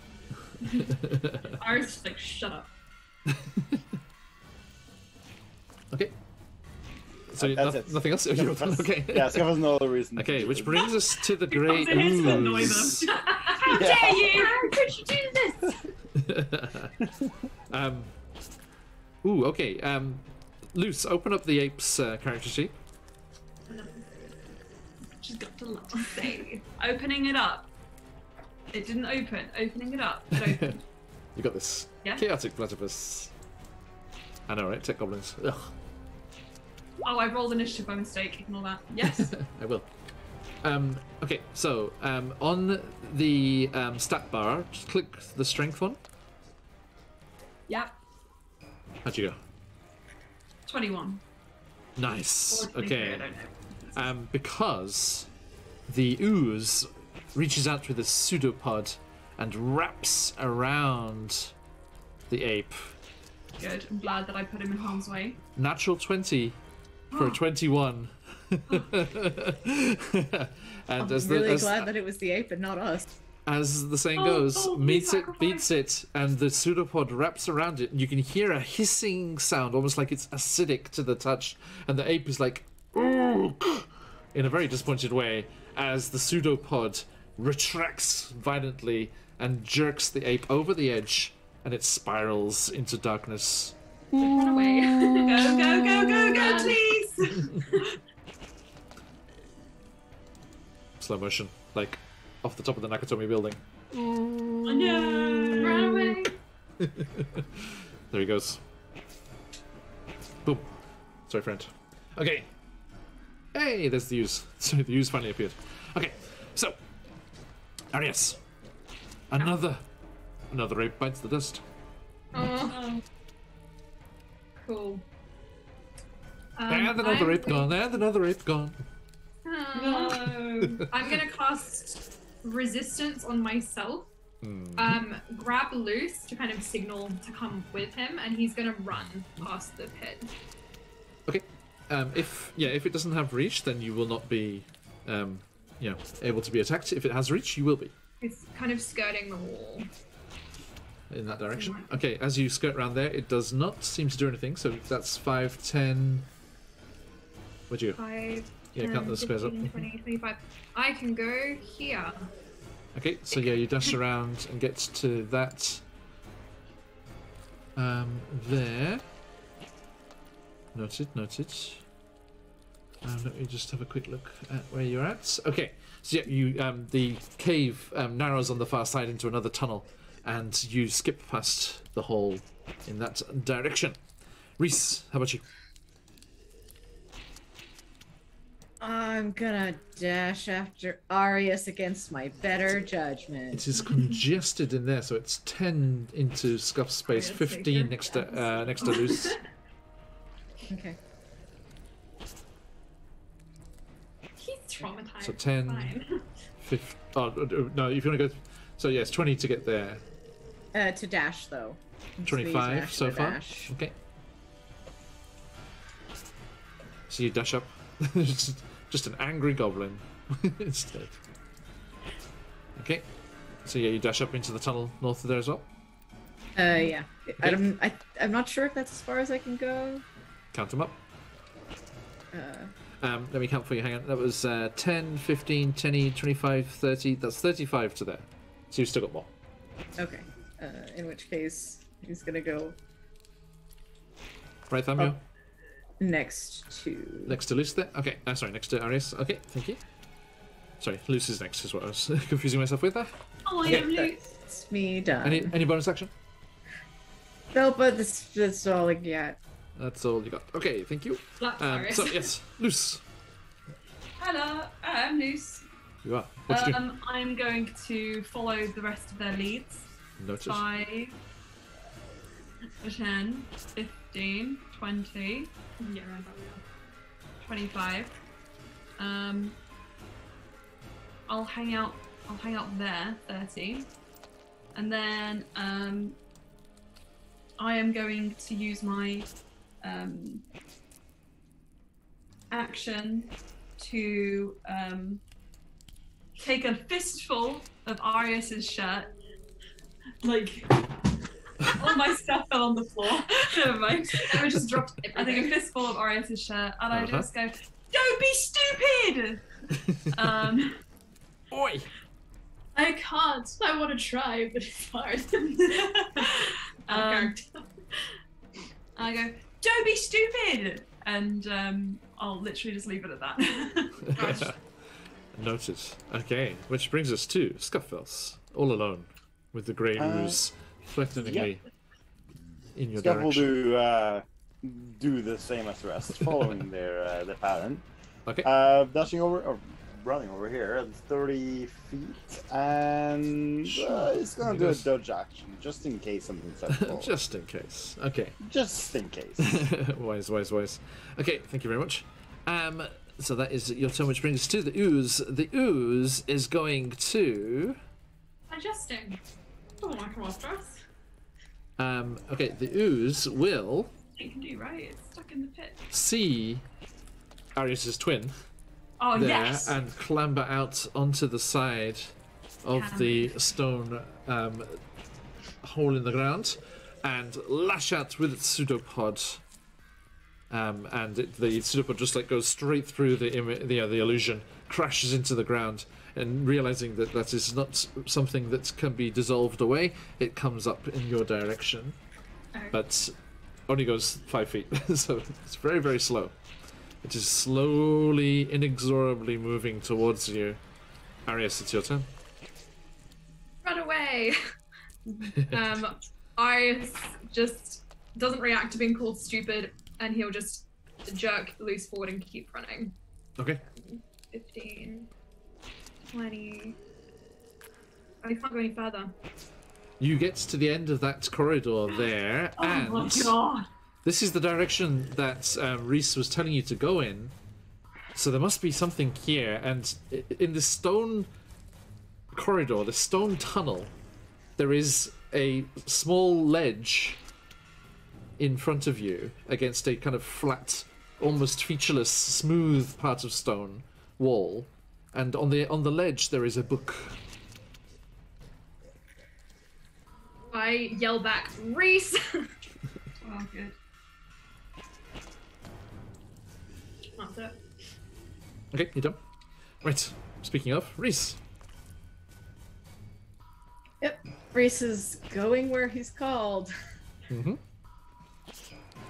Arius just like, shut up. Okay. So That's it. nothing else? Okay. Yeah, Scuff has no other reason. Okay, which brings us to the great comes in here to annoy ooze. them. How dare you? How could you do this? Ooh, okay. Luce, open up the ape's character sheet. She's got to say. Opening it up. It didn't open. Opening it up. It opened. You got this. Yeah. Chaotic platypus. I know, right? Tech goblins. Ugh. Oh, I rolled initiative by mistake. Ignore that. Yes. I will. Okay, so on the stat bar, just click the strength one. Yep. How'd you go? 21. Nice. Or 23, Okay. I don't know. Because the ooze reaches out with a pseudopod and wraps around the ape. Good. I'm glad that I put him in harm's way. Natural 20 for a 21. And I'm as really glad that it was the ape and not us. As the saying Oh, goes, oh, meets it, sacrifice. beats it, and the pseudopod wraps around it, and you can hear a hissing sound, almost like it's acidic to the touch, and the ape is like, "Ooh," in a very disappointed way, as the pseudopod retracts violently and jerks the ape over the edge, and it spirals into darkness. Run away. Go, please! Slow motion, like off the top of the Nakatomi building. Oh, no! Run away. There he goes. Boom. Sorry, friend. Okay. Hey, there's the use. Sorry, the use finally appeared. Okay, so Arius, another ape bites the dust. Oh, cool. And another ape gone. And another ape gone. No! I'm gonna cast resistance on myself. Grab Loose to kind of signal to come with him, and he's gonna run past the pit. Okay. If it doesn't have reach, then you will not be, able to be attacked. If it has reach, you will be It's kind of skirting the wall. in that direction. Okay. As you skirt around there, it does not seem to do anything. So that's 5, 10. Where'd you go? 5, Yeah, count 10, the squares up. 15, 20, 25. I can go here. Okay, so yeah, you dash around and get to that. There. Noted. Let me just have a quick look at where you're at. Okay, so yeah, you the cave narrows on the far side into another tunnel, and you skip past the hole in that direction. Reese, how about you? I'm gonna dash after Arius against my better judgment. It is congested in there, so it's 10 into Scuff's space, Arius, 15 take your next to Luce. Okay. He's traumatized. So 10, Fine. 15. Oh, no, if you want to go. So, yes, 20 to get there. To dash though. 25 Dash so to far. dash. Okay. So you dash up. Just an angry goblin instead. Okay. So yeah, you dash up into the tunnel north of there as well. Yeah. I'm not sure if that's as far as I can go. Count them up. Let me count for you. Hang on. That was 10, 15, 20, 25, 30. That's 35 to there. So you've still got more. Okay. In which case, he's gonna go Right, Thamio? next to. Next to Luce there? Okay. Sorry, next to Arius. Okay, thank you. Sorry, Luce is next is what I was confusing myself with there. Oh, I Yeah, am Luke. that's me done. Any bonus action? No, but that's all I got. That's all you got. Okay, thank you. So yes, Luce. Hello, I'm Luce. You are. What you doing? I'm going to follow the rest of their leads. Notice. 5, 10, 15, 20. Yeah, around that way. 25. I'll hang out there, 30. And then I am going to use my action to take a fistful of Arius's shirt. Like, all my stuff fell on the floor. Never mind. I just dropped it. I take a fistful of Arius's shirt and I just go, "Don't be stupid!" Oi! I can't. I want to try, but it's hard. I go, "Don't be stupid!" And I'll literally just leave it at that. Noted. Okay, which brings us to Scuffels, all alone, with the grey ooze threateningly in your Scuff will direction. do the same as the rest, following their pattern. Okay. Dashing over, or running over here at 30 feet, and it's gonna do a dodge action, just in case something sets Just in case. Okay. Just in case. Wise. Okay, thank you very much. So that is your turn, which brings us to the ooze. The ooze is going to... Adjusting. Don't want to come off dress. Okay, the ooze will... You can do right. It's stuck in the pit. see Arius's twin Oh, there yes. and clamber out onto the side of the stone hole in the ground and lash out with its pseudopod. The pseudopod just like goes straight through the illusion, crashes into the ground, and realizing that that is not something that can be dissolved away, it comes up in your direction, but only goes 5 feet, so it's very, very slow. It is slowly, inexorably moving towards you. Arius, it's your turn. Run away! Arius just doesn't react to being called stupid, and he'll just jerk loose forward and keep running. Okay. 15, 20. Oh, he can't go any further. You get to the end of that corridor there, and Oh my god! this is the direction that Reese was telling you to go in. So there must be something here, and in the stone corridor, the stone tunnel, there is a small ledge in front of you against a kind of flat, almost featureless, smooth part of stone wall, and on the ledge there is a book. I yell back, Reese! Oh, good. That's it. Okay, you're done. Right, speaking of, Reese. Yep. Reese is going where he's called. Mm-hmm.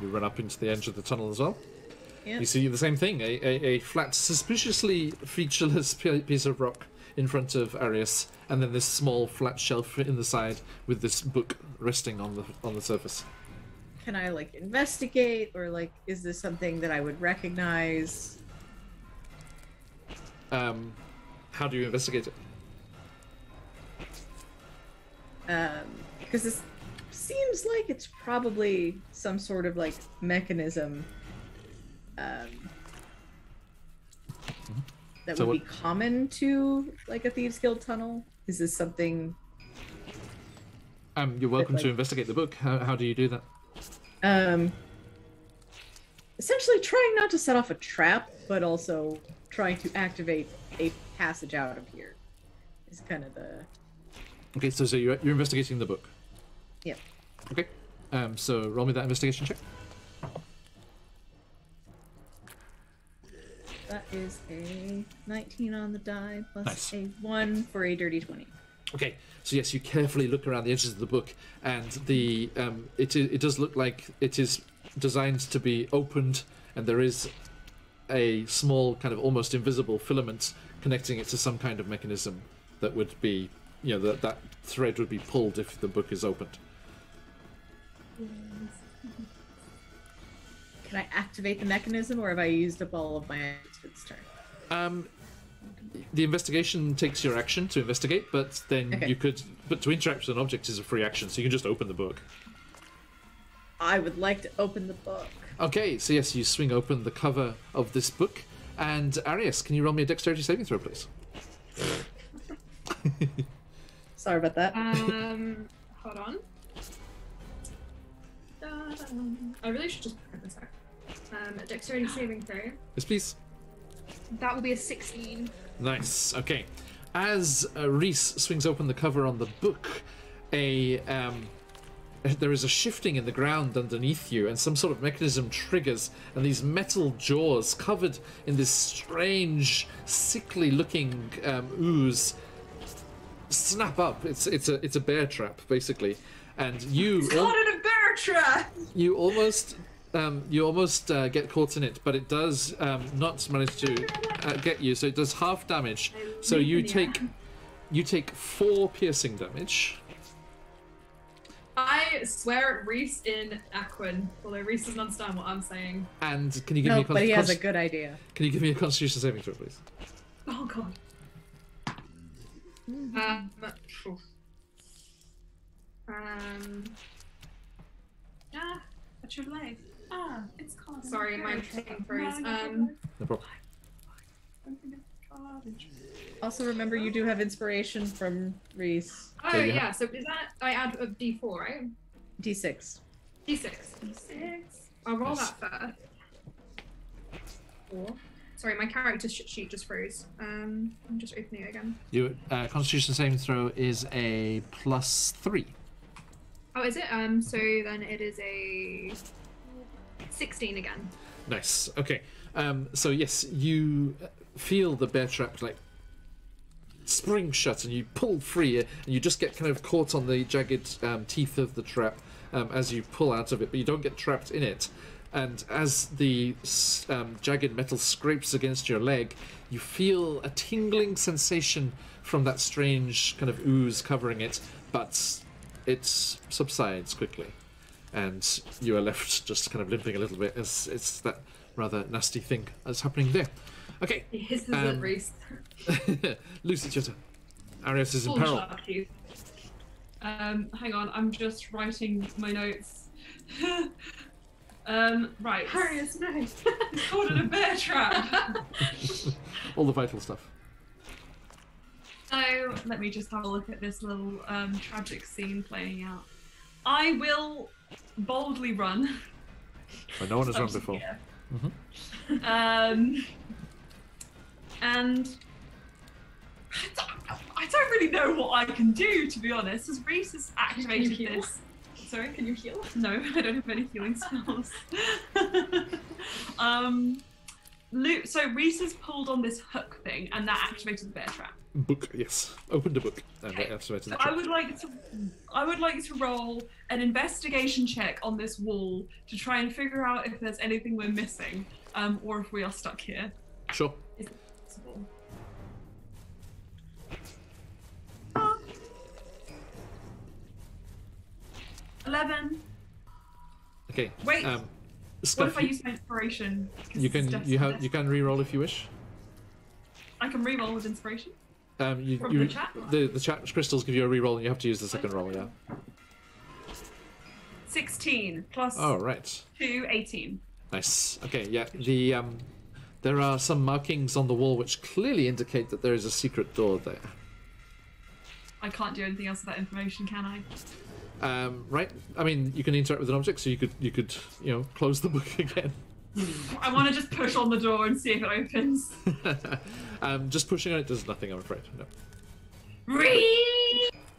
You run up into the edge of the tunnel as well. Yep. You see the same thing, a flat, suspiciously featureless piece of rock in front of Arius, and then this small flat shelf in the side with this book resting on the surface. Can I like investigate, or like is this something that I would recognize? How do you investigate it? Because this seems like it's probably some sort of like mechanism that So would be common to like a Thieves Guild tunnel. Is this something? You're welcome like- to investigate the book. How do you do that? Essentially trying not to set off a trap, but also trying to activate a passage out of here is kind of the... Okay, so you're investigating the book. Yep. Okay. So roll me that investigation check. That is a 19 on the die, plus Nice. a 1 for a dirty 20. Okay, so yes, you carefully look around the edges of the book, and the it does look like it is designed to be opened, and there is a small kind of almost invisible filament connecting it to some kind of mechanism that would be, you know, that thread would be pulled if the book is opened. Can I activate the mechanism, or have I used up all of my actions for this turn? The investigation takes your action to investigate, but then you could. But to interact with an object is a free action, so you can just open the book. I would like to open the book. Okay, so yes, you swing open the cover of this book, and Arius, can you roll me a dexterity saving throw, please? Sorry about that. Hold on. I really should just print this out. A dexterity saving throw. Yes, please. That will be a 16. Nice. Okay. As Reese swings open the cover on the book, there is a shifting in the ground underneath you, and some sort of mechanism triggers, and these metal jaws covered in this strange, sickly-looking ooze snap up. It's a bear trap, basically, and you. It's caught in a bear trap. You almost get caught in it, but it does not manage to get you. So it does half damage. So you take 4 piercing damage. I swear at Reese in Aquin, although Reese doesn't understand what I'm saying. And can you give me a but he has a good idea. Can you give me a Constitution saving throw, please? Oh god. What's your life? It's called. Sorry, my thing froze. No problem. Also, remember you do have inspiration from Reese. Oh yeah, so is that I add a D4, right? D6. D6. I'll roll that first. 4. Sorry, my character sheet just froze. I'm just opening it again. Your Constitution saving throw is a +3. Oh, is it? So then it is a 16 again. Nice. Okay. So yes, you feel the bear trap like spring shut, and you pull free, and you just get kind of caught on the jagged teeth of the trap as you pull out of it, but you don't get trapped in it. And as the jagged metal scrapes against your leg, you feel a tingling sensation from that strange kind of ooze covering it, but it subsides quickly, and you are left just kind of limping a little bit as it's that rather nasty thing that's happening there. Okay. He hisses at Reese. Lucy, it's your turn. Arius is in peril. Hang on, I'm just writing my notes. Right. Arius, no. It's caught in a bear trap. All the vital stuff. So let me just have a look at this little tragic scene playing out. I will boldly run. But no one has run before. And I don't really know what I can do, to be honest, as Reese has activated this. Sorry? Can you heal? No, I don't have any healing spells. So Reese has pulled on this hook thing, and that activated the bear trap. Book, yes. Opened a book and Okay. activated So the trap. I would like to roll an investigation check on this wall to try and figure out if there's anything we're missing, or if we are stuck here. Sure. Is it possible? 11. Okay. Wait. Stuff What if I use my inspiration? 'Cause you it's can just you can re-roll if you wish. I can re-roll with inspiration. From the chat? The chat crystals give you a re-roll, and you have to use the second roll. Yeah. 16 plus Oh right. 2, 18. Nice. Okay. Yeah. The there are some markings on the wall which clearly indicate that there is a secret door there. I can't do anything else with that information, can I? Right. I mean, you can interact with an object, so you could close the book again. I want to just push on the door and see if it opens. Just pushing on it does nothing, I'm afraid. No.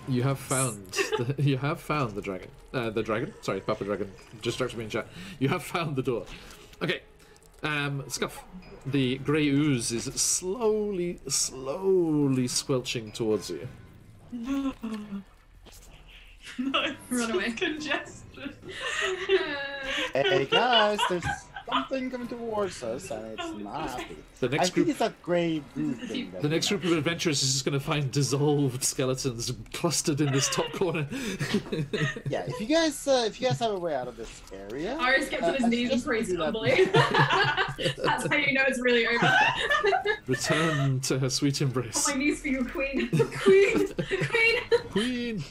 You have found the dragon. The dragon? Sorry, Papa Dragon. Distracted me in chat. You have found the door. Okay. Scuff. The grey ooze is slowly squelching towards you. No, Run away. Congested. Hey guys, something coming towards us, and it's not happy. The I next think group, it's that grey goo thing. the next group of adventurers is just going to find dissolved skeletons clustered in this top corner. Yeah, if you guys have a way out of this area, Iris gets on his knees and prays do that. humbly. That's how you know it's really over. Return to her sweet On embrace. my knees for you, Queen. Queen! Queen! Queen.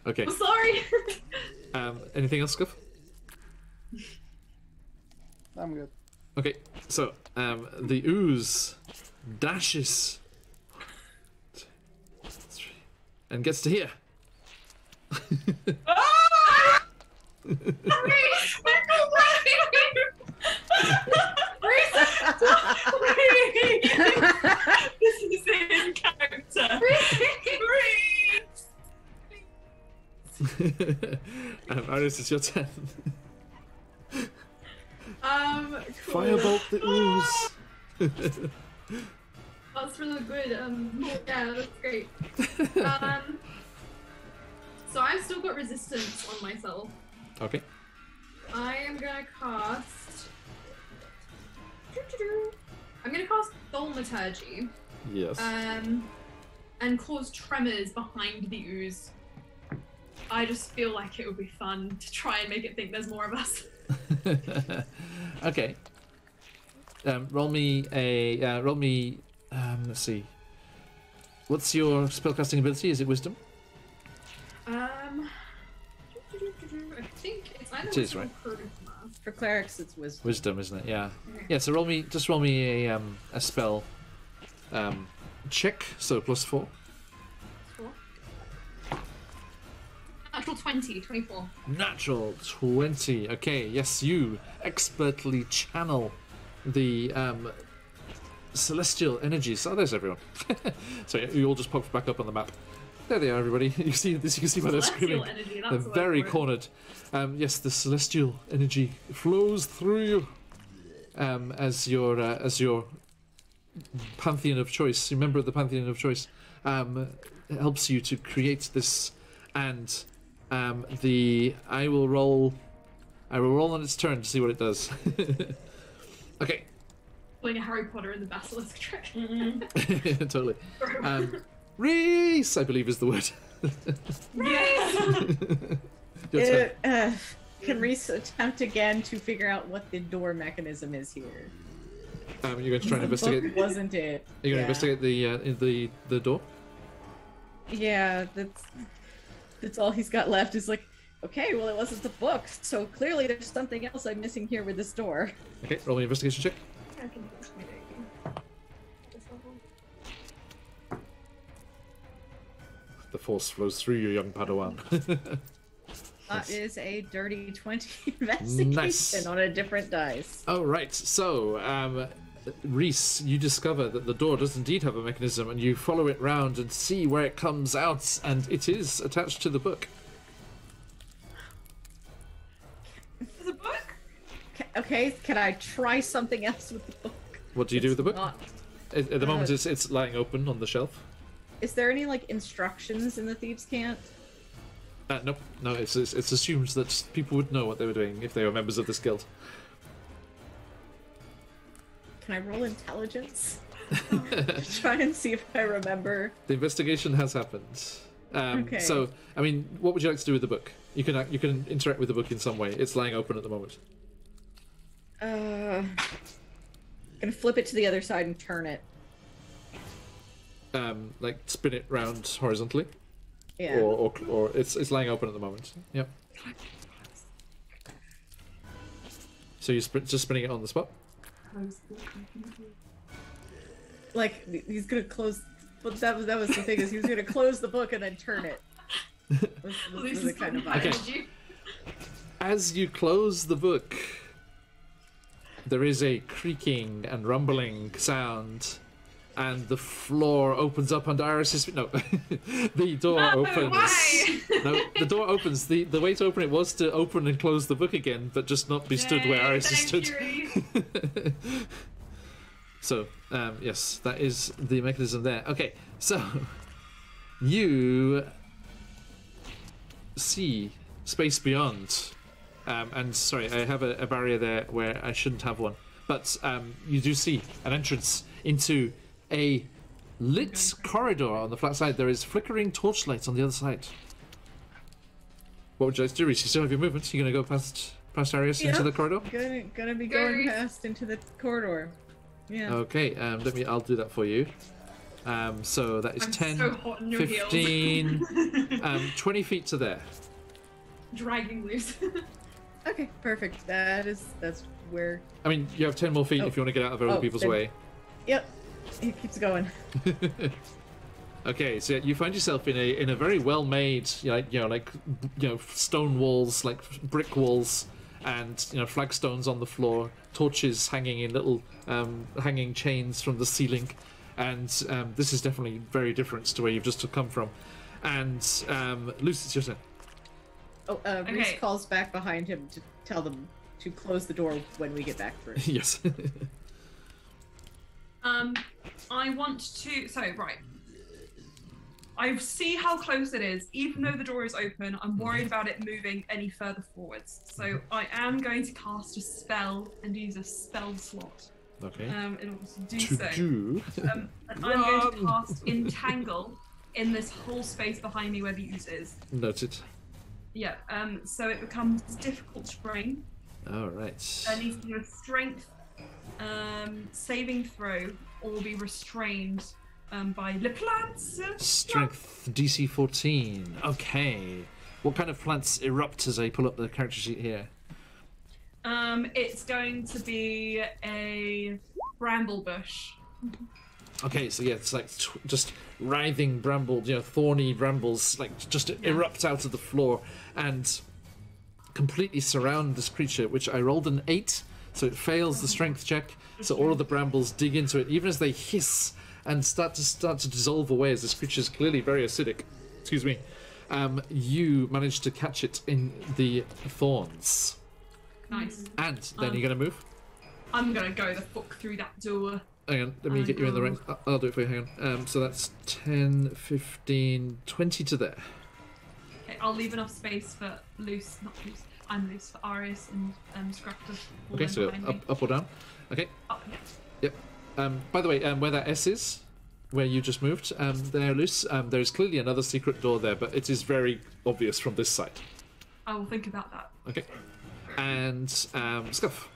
Okay. I'm sorry. Anything else, Scuff? I'm good. Okay, so the ooze dashes and gets to here. This is in character. Iris, it's your turn. Cool. Firebolt the ooze. That's really good. Yeah, that's great. So I've still got resistance on myself. Okay. I am gonna cast. I'm gonna cast Thaumaturgy. Yes. And cause tremors behind the ooze. I just feel like it would be fun to try and make it think there's more of us. Okay. Roll me a. Roll me. Let's see. What's your spellcasting ability? Is it Wisdom? I think it's either It is, right? Charisma. For clerics, it's wisdom. Wisdom, isn't it? Yeah. Okay. Yeah. So roll me a spell check. So +4. Cool. Natural 20, 24. Natural 20. Okay. Yes, you expertly channel the celestial energies. Oh, there's everyone. So yeah, you all just popped back up on the map. There they are, everybody. You see this? You can see why they're Celestial screaming. energy, that's They're the word very for it. cornered. Yes, the celestial energy flows through you as your pantheon of choice. Remember the pantheon of choice helps you to create this, and I will roll on its turn to see what it does. Okay. Playing a Harry Potter and the Basilisk trick. Totally. Reese, I believe is the word. Your turn. Can Reese attempt again to figure out what the door mechanism is here? You're going to try and The book investigate. wasn't it? You're going to investigate the door. Yeah, that's all he's got left. Is like, okay, well, it wasn't the book, so clearly there's something else I'm missing here with this door. Okay, roll me an investigation check. I can do this maybe. This level. The force flows through you, young Padawan. That is a dirty 20 investigation Nice. on a different dice. Oh, right. So, Reese, you discover that the door does indeed have a mechanism, and you follow it round and see where it comes out, and it is attached to the book. There's a book? Okay, can I try something else with the book? What do you do with the book? Not- At the moment, it's lying open on the shelf. Is there any like instructions in the Thieves' Cant? Nope. No, it's assumed that people would know what they were doing if they were members of this guild. Can I roll intelligence? Try and see if I remember. The investigation has happened. Okay. So, I mean, what would you like to do with the book? You can interact with the book in some way. It's lying open at the moment. Gonna flip it to the other side and turn it. Like spin it round horizontally, Yeah. or it's lying open at the moment. Yep. So you're just spinning it on the spot. Like he's gonna close. But that was the thing is he was gonna close the book and then turn it. This is the kind of vibe. Okay. As you close the book, there is a creaking and rumbling sound, and the floor opens up under Iris's feet. No, the door opens. Why? No, the door opens. The way to open it was to open and close the book again, but just not be stood where Iris is stood. So, yes, that is the mechanism there. Okay, so you see space beyond, And sorry, I have a barrier there where I shouldn't have one. But you do see an entrance into a lit corridor on the flat side. There is flickering torchlights on the other side. What would you like to do, Reese? You still have your movement. You're going to go past Arius into the corridor? Gonna be going past into the corridor. Yeah. Okay, I'll do that for you. So that is I'm 10, so hot in your 15, 20 feet to there. Dragging loose. Okay, perfect. That's where. I mean, you have 10 more feet if you want to get out of other people's then- way. Yep. It keeps going. Okay, so you find yourself in a very well made, stone walls, like brick walls, and flagstones on the floor, torches hanging in little hanging chains from the ceiling, and this is definitely very different to where you've just come from. And Lucy, it's your turn. Oh, Reese calls back behind him to tell them to close the door when we get back through. Yes. I want to. So right. I see how close it is. Even though the door is open, I'm worried about it moving any further forwards. So I am going to cast a spell and use a spell slot. Okay. In order to do so. And I'm Run! going to cast Entangle in this whole space behind me where the ooze is. Noted. Yeah. So it becomes difficult terrain. All right. I need to do a strength saving throw or be restrained by Le Plants. Strength DC 14. Okay. What kind of plants erupt as I pull up the character sheet here? It's going to be a bramble bush. Okay, so yeah, it's like just writhing bramble, thorny brambles, like just erupt out of the floor and completely surround this creature, which I rolled an 8, so it fails the strength check. So all of the brambles dig into it, even as they hiss and start to dissolve away, as this creature is clearly very acidic. Excuse me. You manage to catch it in the thorns. Nice. And then you're going to move? I'm going to go the fuck through that door. Hang on, let me get you in the ring. I'll do it for you, hang on. So that's 10, 15, 20 to there. Okay, I'll leave enough space for loose, not loose. I'm loose for Arius and Scrap to fall Okay, in so behind me. up or down? Okay. Up, yeah. Yep. By the way, where that S is, where you just moved, there, Luce, there's clearly another secret door there, but it is very obvious from this side. I will think about that. Okay. And Scuff.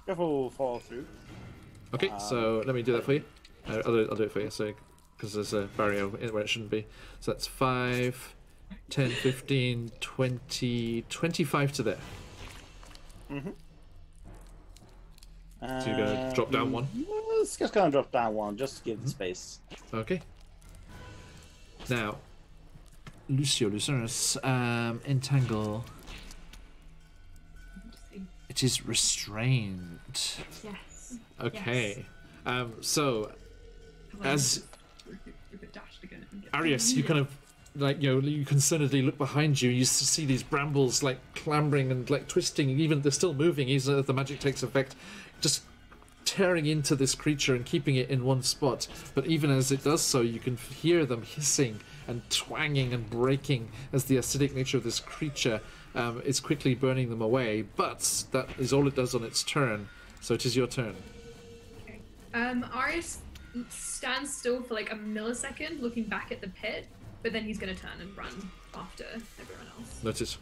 Scuff will fall through. Okay, so let me do that for you. I'll do it for you, so because there's a barrier where it shouldn't be. So that's 5, 10, 15, 20, 25 to there. Mm-hmm. So you're gonna drop down one? Let's just kind of drop down one, just to give the space. Okay. Now, Lucio Lucerus, entangle. It is restrained. Yes. Okay. So, as dashed again and get Arius, you kind of you concernedly look behind you. You see these brambles like clambering and like twisting. Even they're still moving, even as the magic takes effect, just tearing into this creature and keeping it in one spot. But even as it does so, you can hear them hissing and twanging and breaking as the acidic nature of this creature is quickly burning them away. But that is all it does on its turn. So it is your turn. Okay. Arius stands still for like a millisecond, looking back at the pit, but then he's going to turn and run after everyone else. Notice.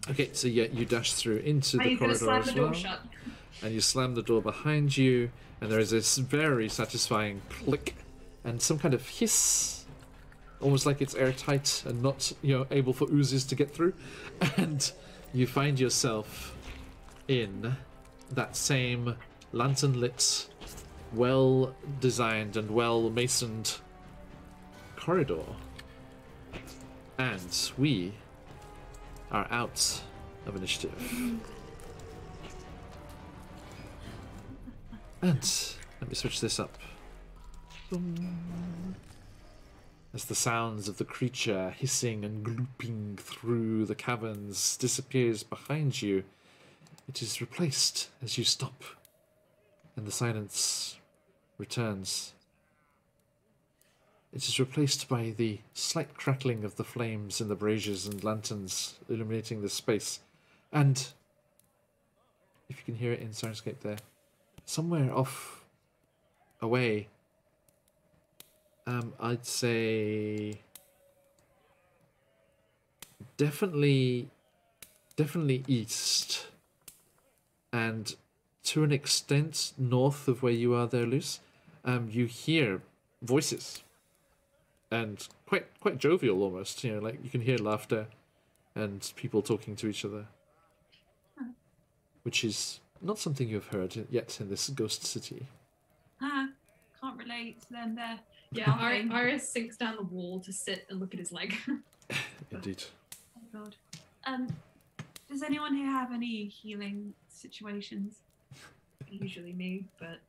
Okay, so yeah, you dash through into the He's going to corridor slam as the door well, shut. and you slam the door behind you, and there is this very satisfying click and some kind of hiss, almost like it's airtight and not, able for oozes to get through, and you find yourself in that same lantern-lit, well-designed and well-masoned corridor. And we are out of initiative. And let me switch this up. As the sounds of the creature hissing and glooping through the caverns disappears behind you, it is replaced as you stop, and the silence returns. It is replaced by the slight crackling of the flames in the braziers and lanterns illuminating the space, And if you can hear it in Soundscape there, somewhere off away, I'd say definitely east, and to an extent north of where you are there, Luce, you hear voices, and quite jovial almost. You know, like you can hear laughter and people talking to each other, which is not something you've heard yet in this ghost city. Can't relate to them there. Yeah, Iris sinks down the wall to sit and look at his leg. Indeed. Oh god. Does anyone here have any healing situations? Usually me, but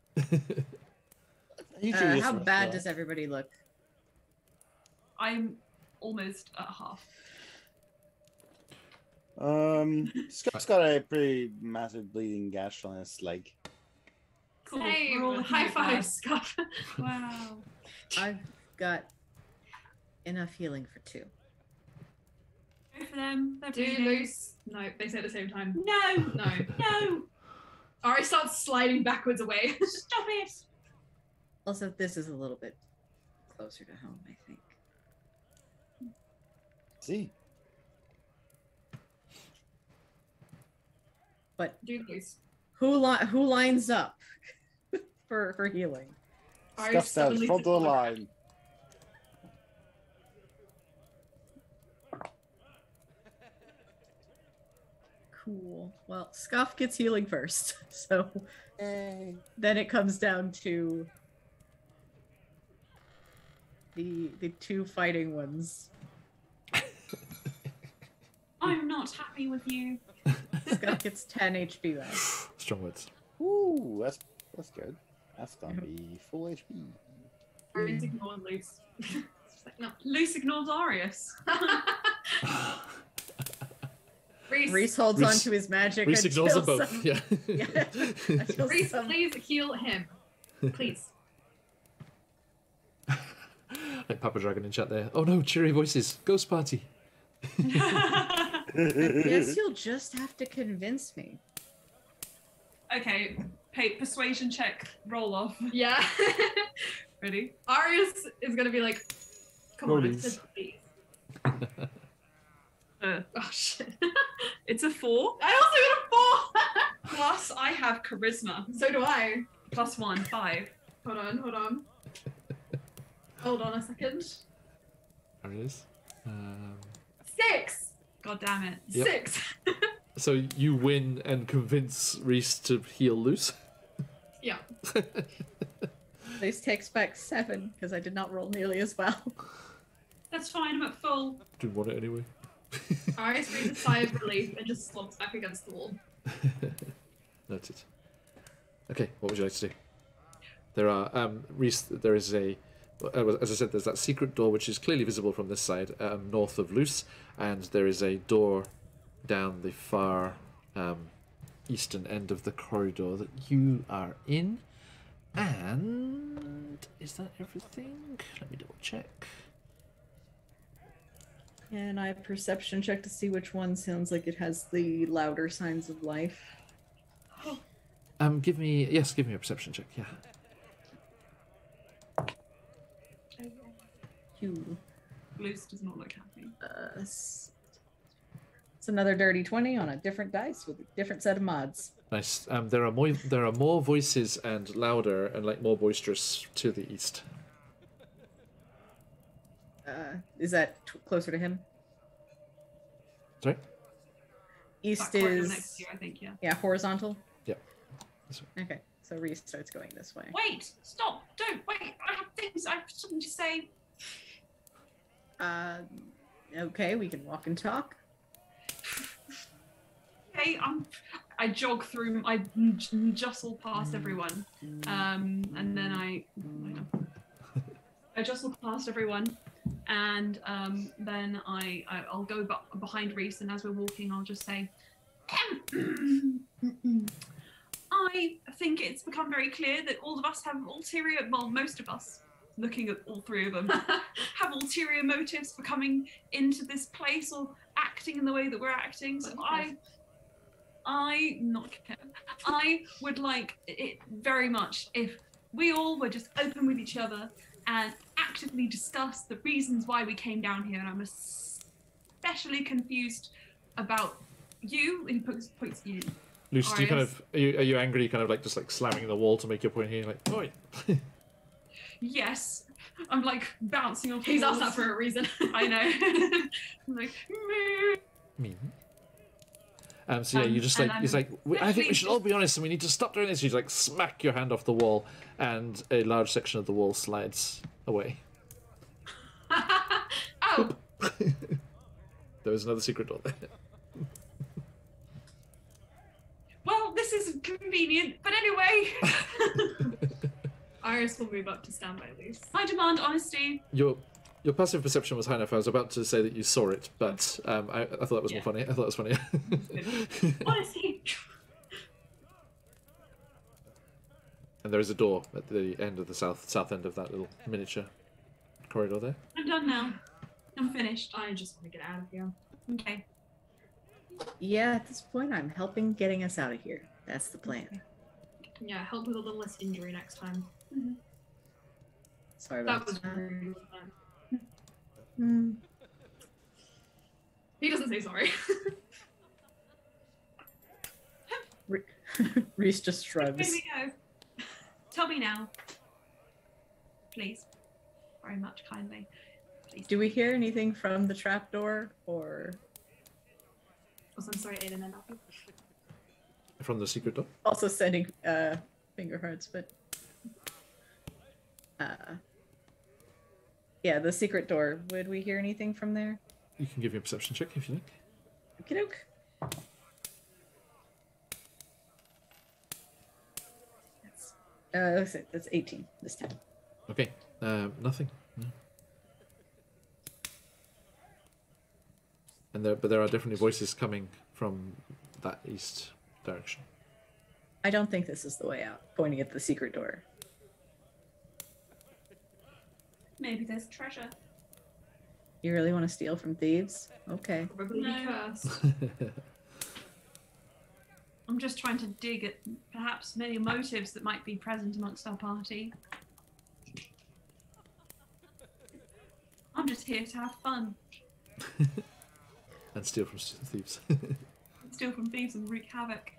how bad does everybody look? I'm almost at half. Scott's got a pretty massive bleeding gash on his leg. Cool. hey, We're all high looking at five, that. Scuff. Wow. I've got enough healing for 2. Go for them. They're Do bleeding. loose. No, they say at the same time. No. No. No. Iris starts sliding backwards away. Stop it. Also, this is a little bit closer to home, I think. See? But Do loose. who lines up for healing? Iris Scuff's out suddenly front of the line. Cool. Well, Scuff gets healing first, so Yay. then it comes down to the 2 fighting ones. I'm not happy with you. Scuff gets 10 HP back. Strong words. Ooh, that's good. That's gonna be full HP. Iris ignored loose. She's like, no. Luce ignores Arius. Reese holds Reese- on to his magic. Reese ignores them until both. some- Yeah. Yeah. Until Reese, some- please heal him. Please. Like Papa Dragon in chat there. Oh no, cheery voices. Ghost party. I guess you'll just have to convince me. Okay, persuasion check, roll off. Yeah. Ready? Arius is gonna be like, come on, Rollies. it's a please. Oh shit. It's a 4. I also Plus, I have charisma. got a 4! So do I. Plus 1, 5. Hold on. Hold on a second. There it is. 6! God damn it. Yep. 6! So you win and convince Reese to heal Luce. Yeah. This takes back 7 because I did not roll nearly as well. That's fine, I'm at full. Didn't want it anyway. Arius breathes a sigh of relief and just slumps back against the wall. Noted. Okay, what would you like to do? There are Reese. There is a, as I said, there's that secret door which is clearly visible from this side, north of Luce, and there is a door down the far eastern end of the corridor that you are in. And is that everything? Let me double check. And I perception check to see which one sounds like it has the louder signs of life. Give me a perception check. Yeah. Two. Luce does not look happy. It's another dirty 20 on a different dice with a different set of mods. Nice. There are more voices and louder and like more boisterous to the east. Is that closer to him? Sorry? East That corridor is next to you, I think, yeah. yeah, horizontal. Yep. This way. Okay, so Reese starts going this way. Wait! Stop! Don't! Wait! I have things! I have something to say! Okay, we can walk and talk. Okay, I jog through, I jostle past everyone. And then I jostle past everyone, and then I'll go behind Reese, and as we're walking, I'll just say, I think it's become very clear that all of us have ulterior, well, most of us, looking at all three of them, have ulterior motives for coming into this place or acting in the way that we're acting. So not Kevin. I would like it very much if we all were just open with each other and actively discuss the reasons why we came down here. And I'm especially confused about you. He points at you. Lucy, do you kind of are you angry? Kind of like just like slamming the wall to make your point here, like, oh. Yes, I'm like bouncing off. He's asked that for a reason. I know. I'm like, me. So yeah, you just like he's like, I think we should all be honest, and we need to stop doing this. You like smack your hand off the wall, and a large section of the wall slides away. Oh. There was another secret door there. Well, this is convenient, but anyway. Iris will move up to stand by Luce. I demand honesty. Your passive perception was high enough. I was about to say that you saw it, but I thought that was more funny. I thought it was funnier. Honesty. And there is a door at the end of the south end of that little miniature corridor there. I'm done now. I'm finished. I just want to get out of here. Okay. Yeah, at this point, I'm helping getting us out of here. That's the plan. Yeah, help with a little less injury next time. Mm-hmm. Sorry about That was that. rude. He doesn't say sorry. Reese just shrugs. Here we go. Tell me now. Please. Very much kindly. Please. Do we hear anything from the trapdoor, or Also, I'm sorry, Aiden and Alfie. From the secret door? also sending finger hearts? But yeah, the secret door. Would we hear anything from there? You can give me a perception check if you like. Okey-doke. That's 18 this time. Okay. Nothing. No. And there are definitely voices coming from that east direction. I don't think this is the way out. Pointing at the secret door. Maybe there's treasure. You really want to steal from thieves? Okay. Probably No. cursed. I'm just trying to dig at perhaps many motives that might be present amongst our party. I'm just here to have fun. And steal from thieves. Steal from thieves and wreak havoc.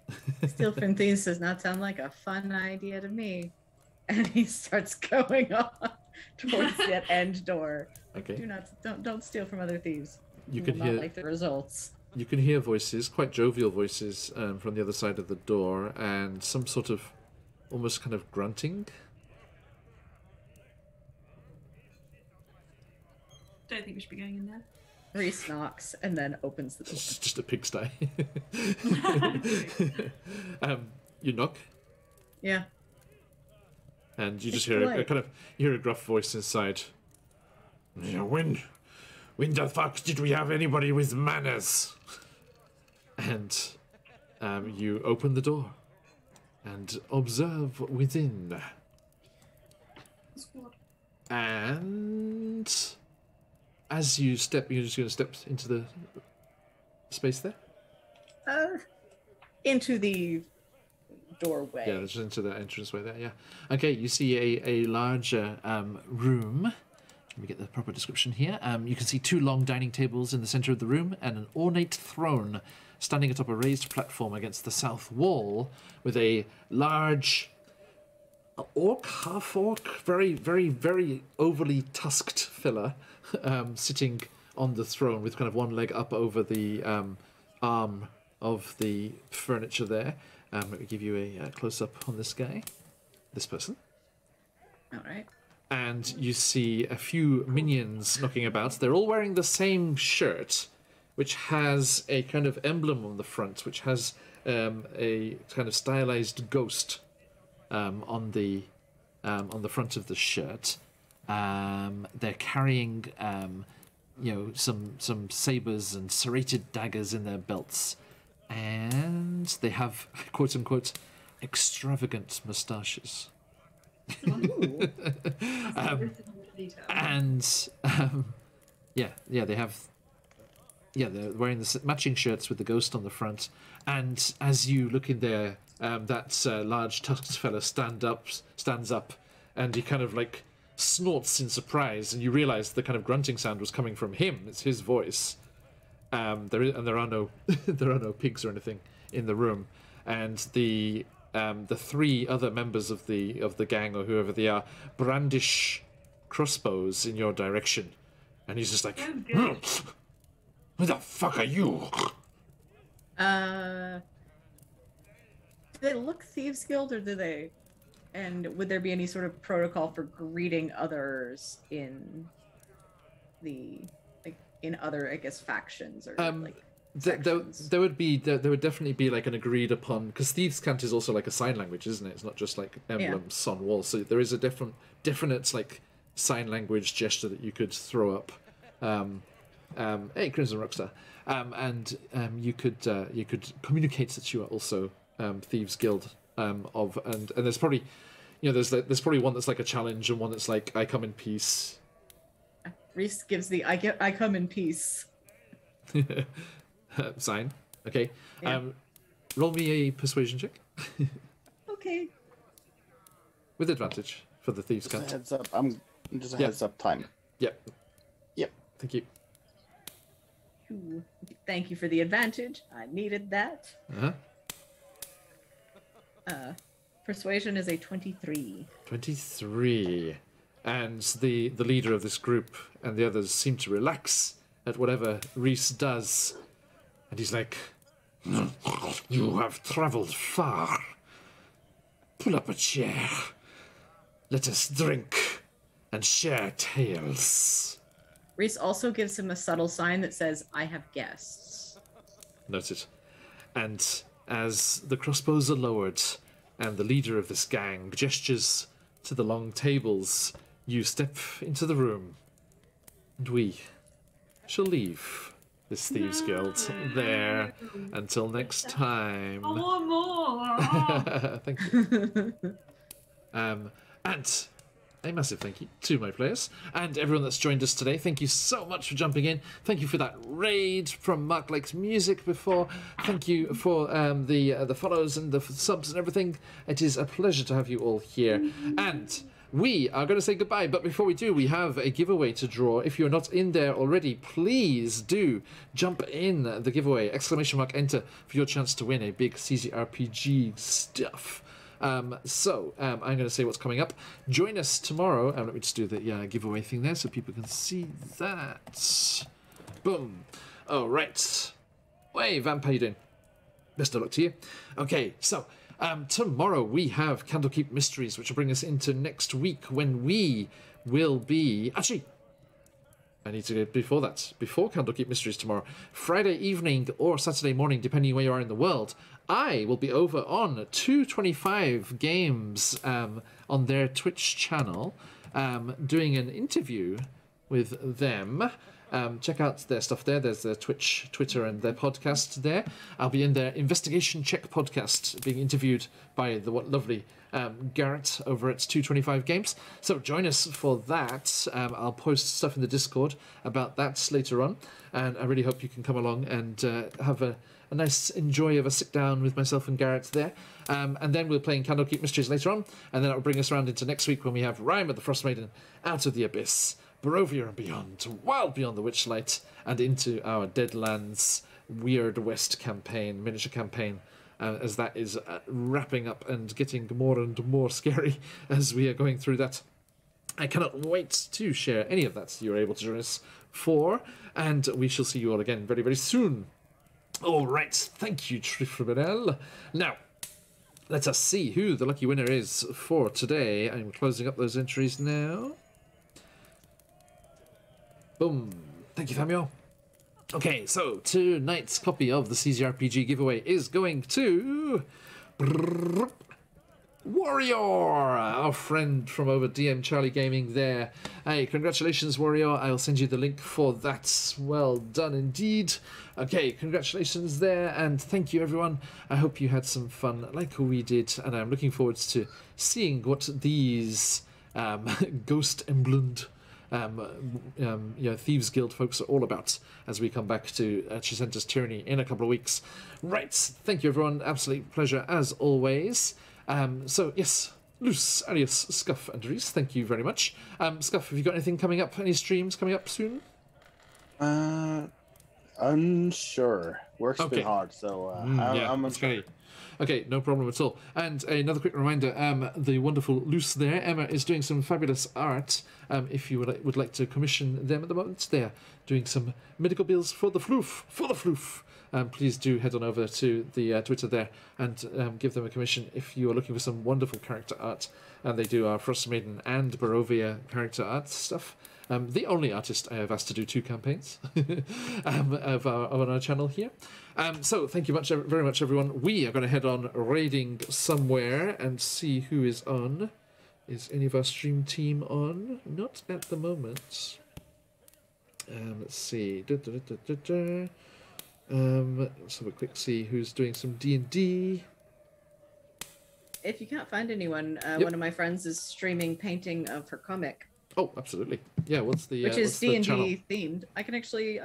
Steal from thieves does not sound like a fun idea to me. And he starts going on towards that end door. Okay. Don't steal from other thieves. You will can not hear like the results. You can hear voices, quite jovial voices, from the other side of the door, and some sort of almost kind of grunting. Don't think we should be going in there. Reese knocks and then opens the door. It's just a pigsty. You knock, Yeah. and you just It's hear a polite. kind of you hear a gruff voice inside. Yeah, when the fuck did we have anybody with manners? And you open the door and observe within. Squad. And as you step, you're just going to step into the space there? Into the doorway. Yeah, just into the entranceway there, yeah. Okay, you see a larger room. Let me get the proper description here. You can see two long dining tables in the center of the room and an ornate throne standing atop a raised platform against the south wall with a large orc, half-orc, very, very, very overly tusked fella sitting on the throne with kind of one leg up over the arm of the furniture there. Let me give you a close-up on this guy, this person. All right. And you see a few minions knocking about. They're all wearing the same shirt, which has a kind of emblem on the front, which has a kind of stylized ghost on the front of the shirt. They're carrying, some sabers and serrated daggers in their belts, and they have quote unquote extravagant moustaches. And they have Yeah, they're wearing the matching shirts with the ghost on the front. And as you look in there, that large tusked fella stands up, and he kind of like snorts in surprise, and you realise the kind of grunting sound was coming from him. It's his voice. There are no there are no pigs or anything in the room, and the three other members of the gang or whoever they are brandish crossbows in your direction, and he's just like, "Who the fuck are you?" Do they look Thieves Guild, or do they? And would there be any sort of protocol for greeting others in the in other, I guess, factions or there would definitely be like an agreed upon, because Thieves' Cant is also like a sign language, isn't it? It's not just like emblems on walls. So there is a definite like sign language gesture that you could throw up. Hey, Crimson Rockstar, and you could communicate that you are also Thieves Guild and there's probably there's probably one that's like a challenge and one that's like I come in peace. Reese gives the I come in peace sign. Okay. Yeah. Roll me a persuasion check. Okay. With advantage for the Thieves' Cant. Heads up. I'm just a heads up time. Yep. Yep. Thank you. Ooh, thank you for the advantage. I needed that. Persuasion is a 23. 23. And the leader of this group and the others seem to relax at whatever Reese does. And he's like, "You have travelled far. Pull up a chair. Let us drink and share tales." Reese also gives him a subtle sign that says, "I have guests." Noted. And as the crossbows are lowered and the leader of this gang gestures to the long tables, you step into the room, and we shall leave this Thieves Guild there until next time. I want more. Thank you. And a massive thank you to my players and everyone that's joined us today. Thank you so much for jumping in. Thank you for that raid from Mark Lake's music before. Thank you for the follows and the subs and everything. It is a pleasure to have you all here. And we are going to say goodbye, but before we do, we have a giveaway to draw. If you're not in there already, please do jump in the giveaway. ! Enter for your chance to win a big CZRPG stuff. I'm going to say what's coming up. Join us tomorrow. Let me just do the giveaway thing there so people can see that. Boom. All right. Hey, Vamp, how you doing? Best of luck to you. Okay, so tomorrow we have Candlekeep Mysteries, which will bring us into next week when we will be... Actually, I need to go before that. Before Candlekeep Mysteries tomorrow. Friday evening or Saturday morning, depending where you are in the world, I will be over on 225 Games on their Twitch channel doing an interview with them. Check out their stuff there. There's their Twitch, Twitter, and their podcast there. I'll be in their Investigation Check podcast being interviewed by the lovely Garrett over at 225 Games. So join us for that. I'll post stuff in the Discord about that later on. And I really hope you can come along and have a nice enjoy of a sit down with myself and Garrett there. And then we're playing Candlekeep Mysteries later on. And then that will bring us around into next week when we have Rime of the Frost Maiden, Out of the Abyss, Barovia and Beyond, to Wild Beyond the Witchlight, and into our Deadlands Weird West campaign, miniature campaign, as that is wrapping up and getting more and more scary as we are going through that. I cannot wait to share any of that you're able to join us for, and we shall see you all again very, very soon. All right, thank you, Trifrabinel. Now, let us see who the lucky winner is for today. I'm closing up those entries now. Boom. Thank you, Samuel. Okay, so tonight's copy of the CZRPG giveaway is going to... Warrior, our friend from over DM Charlie Gaming there. Hey, congratulations, Warrior. I'll send you the link for that. Well done indeed. Okay, congratulations there, and thank you, everyone. I hope you had some fun like we did, and I'm looking forward to seeing what these ghost emblemed Thieves Guild folks are all about as we come back to Chessenta's Tyranny in a couple of weeks. Right, thank you everyone, absolute pleasure as always. So yes, Luce, Arius, Scuff, and Reese, thank you very much. Scuff, have you got anything coming up? Any streams coming up soon? Unsure. Work's Okay. been hard, so I'm unsure. Okay, no problem at all. And another quick reminder, the wonderful Luce there, Emma, is doing some fabulous art. If you would like to commission them at the moment, they're doing some medical bills for the floof. Please do head on over to the Twitter there and give them a commission if you are looking for some wonderful character art. And they do our Frost Maiden and Barovia character art stuff. The only artist I have asked to do 2 campaigns of our channel here. So thank you very much, everyone. We are going to head on raiding somewhere and see who is on. Is any of our stream team on? Not at the moment. Let's see. Let's have a quick see who's doing some D&D. If you can't find anyone, Yep. one of my friends is streaming painting of her comic. Oh, absolutely. Yeah, what's the Which is what's the channel? D&D themed.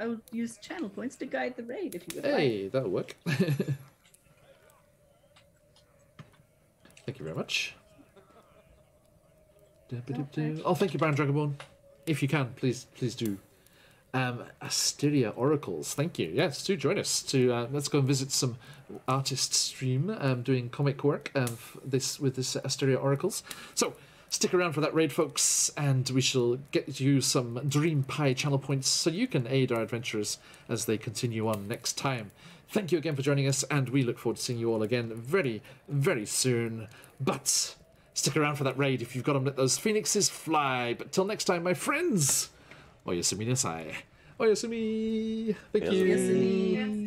I'll use channel points to guide the raid if you would like. Hey, that'll work. Thank you very much. Oh, thank you, Baron Dragonborn. If you can, please do. Asteria Oracles, thank you. Yes, do join us. Let's go and visit some artist stream doing comic work with this Asteria Oracles. So stick around for that raid, folks, and we shall get you some Dream Pie channel points so you can aid our adventurers as they continue on next time. Thank you again for joining us, and we look forward to seeing you all again very, very soon. But stick around for that raid if you've got them. Let those phoenixes fly. But till next time, my friends. Oyasumi nasai. Oyasumi. Thank you. Oyasumi.